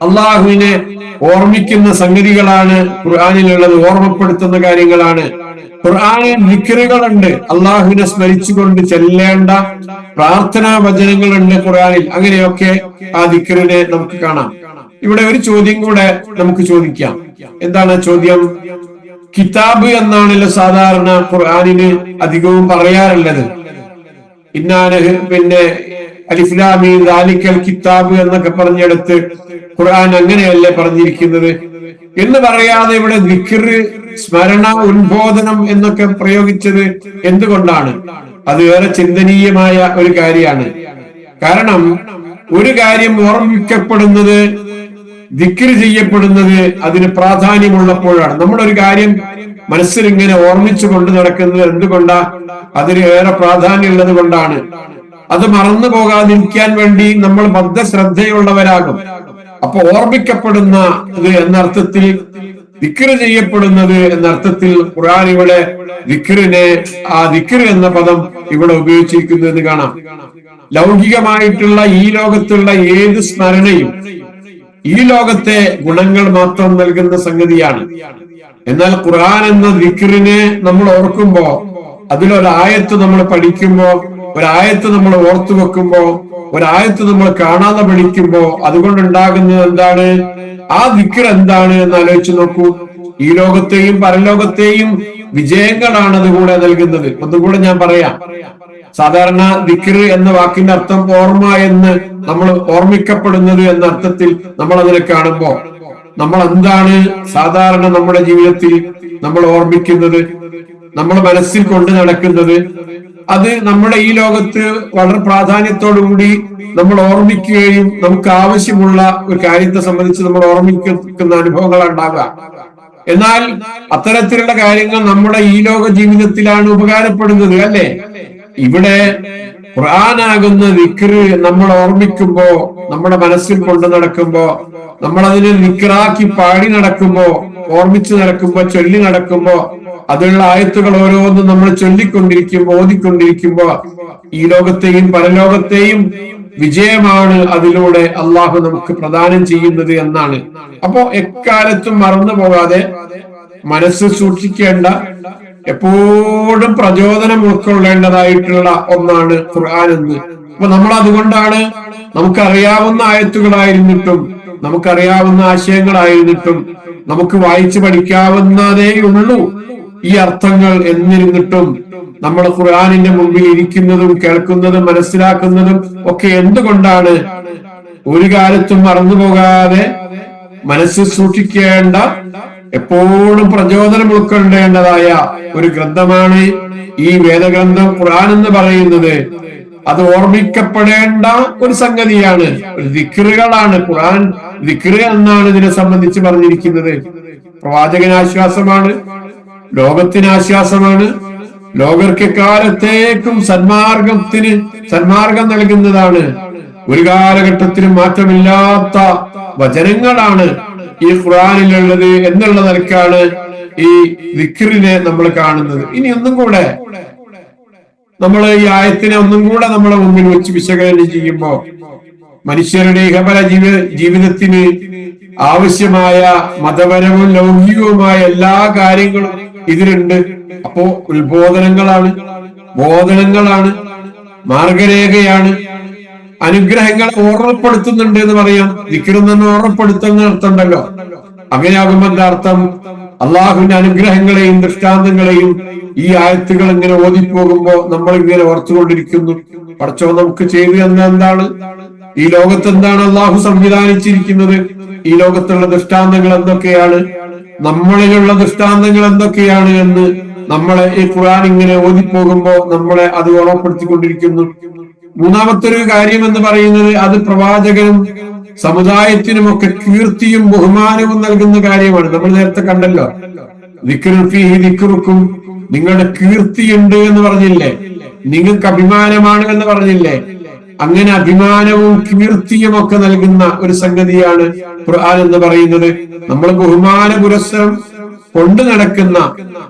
അള്ളാഹുവിനെ ഓർമ്മിക്കുന്ന സംഗതികളാണ് ഖുർആനിലുള്ളത്, ഓർമ്മപ്പെടുത്തുന്ന കാര്യങ്ങളാണ്. ഖുർആനിൽ ദിക്റുകളുണ്ട്, അള്ളാഹുവിനെ സ്മരിച്ചുകൊണ്ട് ചെല്ലേണ്ട പ്രാർത്ഥനാ വചനങ്ങളുണ്ട് ഖുർആനിൽ. അങ്ങനെയൊക്കെ ആ ദിക്റിനെ നമുക്ക് കാണാം. ഇവിടെ ഒരു ചോദ്യം കൂടെ നമുക്ക് ചോദിക്കാം. എന്താണ് ചോദ്യം? കിതാബ് എന്നാണല്ലോ സാധാരണ ഖുർആനിന് അധികവും പറയാറുള്ളത്. ഇന്നാണ് പിന്നെ അലിഫ് ലാം മീം ദാലിക്കൽ കിതാബ് എന്നൊക്കെ പറഞ്ഞെടുത്ത് ഖുർആൻ അങ്ങനെയല്ലേ പറഞ്ഞിരിക്കുന്നത് എന്ന് പറയാതെ ഇവിടെ ദിക്ർ, സ്മരണ, ഉത്ബോധനം എന്നൊക്കെ പ്രയോഗിച്ചത് എന്തുകൊണ്ടാണ്? അത് ഏറെ ചിന്തനീയമായ ഒരു കാര്യമാണ്. കാരണം ഒരു കാര്യം ഓർമ്മിക്കപ്പെടുന്നത്, ദിക്ർ ചെയ്യപ്പെടുന്നത് അതിന് പ്രാധാന്യമുള്ളപ്പോഴാണ്. നമ്മളൊരു കാര്യം മനസ്സിൽ ഇങ്ങനെ ഓർമ്മിച്ചു കൊണ്ട് നടക്കുന്നത് എന്തുകൊണ്ടാ? അതിന് ഏറെ പ്രാധാന്യമുള്ളത് കൊണ്ടാണ്. അത് മറന്നു പോകാതിരിക്കാൻ വേണ്ടി നമ്മൾ ബദ്ധശ്രദ്ധയുള്ളവരാകും. അപ്പൊ ഓർമ്മിക്കപ്പെടുന്ന ഇത് എന്നർത്ഥത്തിൽ, ദിക്ർ ചെയ്യപ്പെടുന്നത് എന്നർത്ഥത്തിൽ ഖുർആൻ ഇവിടെ ദിക്റിനെ, ആ ദിക്ർ എന്ന പദം ഇവിടെ ഉപയോഗിച്ചിരിക്കുന്നത് കാണാം. ലൗകികമായിട്ടുള്ള ഈ ലോകത്തുള്ള ഏത് സ്മരണയും ഈ ലോകത്തെ ഗുണങ്ങൾ മാത്രം നൽകുന്ന സംഗതിയാണ്. എന്നാൽ ഖുർആൻ എന്ന ദിക്റിനെ നമ്മൾ ഓർക്കുമ്പോ, അതിലൊരായത്ത് നമ്മൾ പഠിക്കുമ്പോ, ഒരായത്ത് നമ്മൾ ഓർത്തു വെക്കുമ്പോ, ഒരായത്ത് നമ്മൾ കാണാതെ പഠിക്കുമ്പോ അതുകൊണ്ടുണ്ടാകുന്നത് എന്താണ്? ആ ദിക്ർ എന്താണ് എന്ന് ആലോചിച്ച് നോക്കൂ. ഈ ലോകത്തെയും പരലോകത്തെയും വിജയങ്ങളാണ് അതുകൂടെ നൽകുന്നത്. ഒന്നുകൂടെ ഞാൻ പറയാം. സാധാരണ ദിക്ർ എന്ന വാക്കിന്റെ അർത്ഥം ഓർമ്മ എന്ന്, നമ്മൾ ഓർമ്മിക്കപ്പെടുന്നത് എന്ന അർത്ഥത്തിൽ നമ്മൾ അതിനെ കാണുമ്പോ നമ്മൾ എന്താണ് സാധാരണ നമ്മുടെ ജീവിതത്തിൽ നമ്മൾ ഓർമ്മിക്കുന്നത്, നമ്മൾ മനസ്സിൽ കൊണ്ട് നടക്കുന്നത്? അത് നമ്മുടെ ഈ ലോകത്ത് വളരെ പ്രാധാന്യത്തോടുകൂടി നമ്മൾ ഓർമ്മിക്കുകയും നമുക്ക് ആവശ്യമുള്ള ഒരു കാര്യത്തെ സംബന്ധിച്ച് നമ്മൾ ഓർമ്മിക്കുന്ന അനുഭവങ്ങൾ ഉണ്ടാകുക. എന്നാൽ അത്തരത്തിലുള്ള കാര്യങ്ങൾ നമ്മുടെ ഈ ലോക ജീവിതത്തിലാണ് ഉപകാരപ്പെടുന്നത്, അല്ലെ? ഇവിടെ ഖുർആനാകുന്ന ദിക്ർ നമ്മൾ ഓർമ്മിക്കുമ്പോ, നമ്മുടെ മനസ്സിൽ കൊണ്ടു നടക്കുമ്പോ, നമ്മൾ അതിനെ ദിക്റാക്കി പാടി നടക്കുമ്പോ, ഓർമ്മിച്ച് നടക്കുമ്പോ, ചൊല്ലി നടക്കുമ്പോ, അതിലുള്ള ആയത്തുകൾ ഓരോന്നും നമ്മൾ ചൊല്ലിക്കൊണ്ടിരിക്കുമ്പോ, ഓതിക്കൊണ്ടിരിക്കുമ്പോ ഈ ലോകത്തെയും പരലോകത്തെയും വിജയമാണ് അതിലൂടെ അള്ളാഹു നമുക്ക് പ്രദാനം ചെയ്യുന്നത് എന്നാണ്. അപ്പോ എക്കാലത്തും മറന്നു പോകാതെ മനസ്സ് സൂക്ഷിക്കേണ്ട, എപ്പോഴും പ്രചോദനം ഉൾക്കൊള്ളേണ്ടതായിട്ടുള്ള ഒന്നാണ് ഖുർആൻ എന്ന്. അപ്പൊ നമ്മൾ അതുകൊണ്ടാണ് നമുക്കറിയാവുന്ന ആയത്തുകളായിരുന്നിട്ടും, നമുക്കറിയാവുന്ന ആശയങ്ങളായിരുന്നിട്ടും, നമുക്ക് വായിച്ചു പഠിക്കാവുന്നതേ ഉള്ളൂ ഈ അർത്ഥങ്ങൾ എന്നിരുന്നിട്ടും നമ്മൾ ഖുർആനിന്റെ മുമ്പിൽ ഇരിക്കുന്നതും കേൾക്കുന്നതും മനസ്സിലാക്കുന്നതും ഒക്കെ എന്തുകൊണ്ടാണ്? ഒരു കാലത്തും മറന്നുപോകാതെ മനസ്സിൽ സൂക്ഷിക്കേണ്ട, എപ്പോഴും പ്രചോദനം ഉൾക്കൊള്ളേണ്ടതായ ഒരു ഗ്രന്ഥമാണ് ഈ വേദഗ്രന്ഥം ഖുർആൻ എന്ന് പറയുന്നത്. അത് ഓർമ്മിക്കപ്പെടേണ്ട ഒരു സംഗതിയാണ്, ഒരു ദിക്റുകളാണ്. ഖുർആൻ ദിക്ർ എന്നാണ് ഇതിനെ സംബന്ധിച്ച് പറഞ്ഞിരിക്കുന്നത്. പ്രവാചകന് ആശ്വാസമാണ്, ലോകത്തിന് ആശ്വാസമാണ്, ലോകർക്ക് കാലത്തേക്കും സന്മാർഗം നൽകുന്നതാണ്. ഒരു കാലഘട്ടത്തിലും മാറ്റമില്ലാത്ത വചനങ്ങളാണ് ഈ ഖുർആനിലുള്ളത് എന്നുള്ള നിലക്കാണ് ഈ ദിക്റിനെ നമ്മൾ കാണുന്നത്. ഇനി ഒന്നും കൂടെ നമ്മൾ ഈ ആയത്തിനെ ഒന്നും കൂടെ നമ്മളെ മുമ്പിൽ വെച്ച് വിശകലനം ചെയ്യുമ്പോ, മനുഷ്യരുടെ ഇഹപര ജീവിതത്തിന് ആവശ്യമായ മതപരവും ലൗകികവുമായ എല്ലാ കാര്യങ്ങളും ഇതിലുണ്ട്. അപ്പോ ഉത്ബോധനങ്ങളാണ്, ബോധനങ്ങളാണ്, മാർഗരേഖയാണ്, അനുഗ്രഹങ്ങളെ ഓർമ്മപ്പെടുത്തുന്നുണ്ട് എന്ന് പറയാം. ദിക്റിൽ നിന്ന് ഓർമ്മപ്പെടുത്തുന്ന അർത്ഥമുണ്ടല്ലോ. അങ്ങനെയാകുമ്പോ എന്താ അർത്ഥം? അള്ളാഹുവിന്റെ അനുഗ്രഹങ്ങളെയും ദൃഷ്ടാന്തങ്ങളെയും ഈ ആയത്തുകൾ ഇങ്ങനെ ഓതിപ്പോകുമ്പോ നമ്മൾ ഇങ്ങനെ ഓർത്തുകൊണ്ടിരിക്കുന്നു. പടച്ചോ നമുക്ക് ചെയ്തു തന്ന എന്താണ്? ഈ ലോകത്ത് എന്താണ് അള്ളാഹു സംവിധാനിച്ചിരിക്കുന്നത്? ഈ ലോകത്തുള്ള ദൃഷ്ടാന്തങ്ങൾ എന്തൊക്കെയാണ്? നമ്മളിലുള്ള ദൃഷ്ടാന്തങ്ങൾ എന്തൊക്കെയാണ് എന്ന് നമ്മളെ ഈ ഖുർആൻ ഇങ്ങനെ ഓതിപ്പോകുമ്പോ നമ്മളെ അത് ഓർമ്മപ്പെടുത്തിക്കൊണ്ടിരിക്കുന്നു. മൂന്നാമത്തെ ഒരു കാര്യം എന്ന് പറയുന്നത്, അത് പ്രവാചകനും സമുദായത്തിനുമൊക്കെ കീർത്തിയും ബഹുമാനവും നൽകുന്ന കാര്യമാണ്. നമ്മൾ നേരത്തെ കണ്ടല്ലോ, ദിക്റുക്കും നിങ്ങളുടെ കീർത്തിയുണ്ട് എന്ന് പറഞ്ഞില്ലേ, നിങ്ങൾക്ക് അഭിമാനമാണ് എന്ന് പറഞ്ഞില്ലേ. അങ്ങനെ അഭിമാനവും കീർത്തിയും ഒക്കെ നൽകുന്ന ഒരു സംഗതിയാണ് ഖുർആൻ എന്ന് പറയുന്നത്. നമ്മൾ ബഹുമാന പുരസ്സരം കൊണ്ടു നടക്കുന്ന,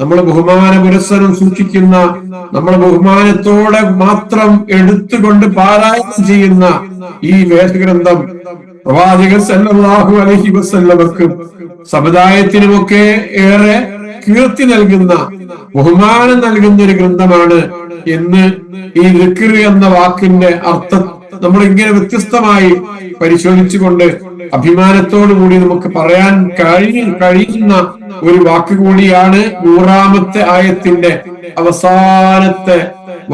നമ്മൾ ബഹുമാന പുരസ്സരം സൂക്ഷിക്കുന്ന, നമ്മൾ ബഹുമാനത്തോടെ മാത്രം എടുത്തുകൊണ്ട് പാരായണം ചെയ്യുന്ന ഈ വേദഗ്രന്ഥം പ്രവാചകൻ സല്ലല്ലാഹു അലൈഹി വസല്ലമക്കും സമുദായത്തിനുമൊക്കെ ഏറെ കീർത്തി നൽകുന്ന, ബഹുമാനം നൽകുന്ന ഒരു ഗ്രന്ഥമാണ് എന്ന് ഈ ദിക്ർ എന്ന വാക്കിന്റെ അർത്ഥം നമ്മൾ ഇങ്ങനെ വ്യത്യസ്തമായി പരിശോധിച്ചുകൊണ്ട് അഭിമാനത്തോടു കൂടി നമുക്ക് പറയാൻ കഴിയുന്ന ഒരു വാക്ക് കൂടിയാണ് 100-ാമത്തെ ആയത്തിന്റെ അവസാനത്തെ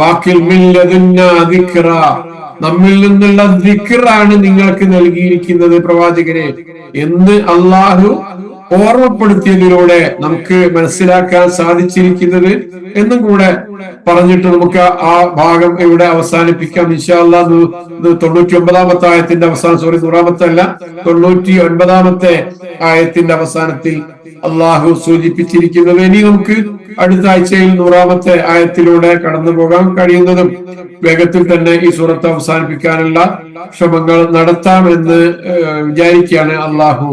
വാക്കിൽ മില്ലദുന്നാ ദിക്റ, നമ്മിൽ നിന്നുള്ള ദിക്റാണ് നിങ്ങൾക്ക് നൽകിയിരിക്കുന്നത് പ്രവാചകരെ എന്ന് അള്ളാഹു ഓർമ്മപ്പെടുത്തിയതിലൂടെ നമുക്ക് മനസ്സിലാക്കാൻ സാധിച്ചിരിക്കുന്നത് എന്നും കൂടെ പറഞ്ഞിട്ട് നമുക്ക് ആ ഭാഗം ഇവിടെ അവസാനിപ്പിക്കാം. ഇൻഷാ അല്ലാഹ് 99-ാമത്തെ ആയത്തിന്റെ അവസാനം, 100-ാമത്തെ അല്ല, 99-ാമത്തെ ആയത്തിന്റെ അവസാനത്തിൽ അള്ളാഹു സൂചിപ്പിച്ചിരിക്കുന്നത്. ഇനി നമുക്ക് അടുത്ത ആഴ്ചയിൽ 100-ാമത്തെ ആയത്തിലൂടെ കടന്നു പോകാൻ കഴിയുന്നതും വേഗത്തിൽ തന്നെ ഈ സൂറത്ത് അവസാനിപ്പിക്കാനുള്ള ശ്രമങ്ങൾ നടത്താമെന്ന് വിചാരിക്കുകയാണ്. അള്ളാഹു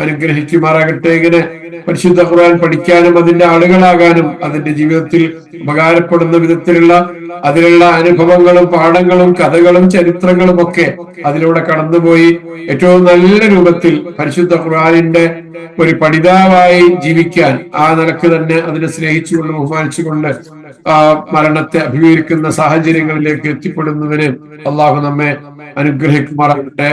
അനുഗ്രഹിക്കുമാറാകട്ടെ. ഇങ്ങനെ പരിശുദ്ധ ഖുർആൻ പഠിക്കാനും അതിന്റെ ആളുകളാകാനും അതിന്റെ ജീവിതത്തിൽ ഉപകാരപ്പെടുന്ന വിധത്തിലുള്ള അതിലുള്ള അനുഭവങ്ങളും പാഠങ്ങളും കഥകളും ചരിത്രങ്ങളും ഒക്കെ അതിലൂടെ കടന്നുപോയി ഏറ്റവും നല്ല രൂപത്തിൽ പരിശുദ്ധ ഖുർആനിന്റെ ഒരു പഠിതാവായി ജീവിക്കാൻ ആ നിലക്ക് തന്നെ അതിനെ സ്നേഹിച്ചുകൊണ്ട് ബഹുമാനിച്ചുകൊണ്ട് ആ മരണത്തെ അഭിമുഖീകരിക്കുന്ന സാഹചര്യങ്ങളിലേക്ക് എത്തിപ്പെടുന്നതിന് അള്ളാഹു നമ്മെ അനുഗ്രഹിക്കുമാറാകട്ടെ.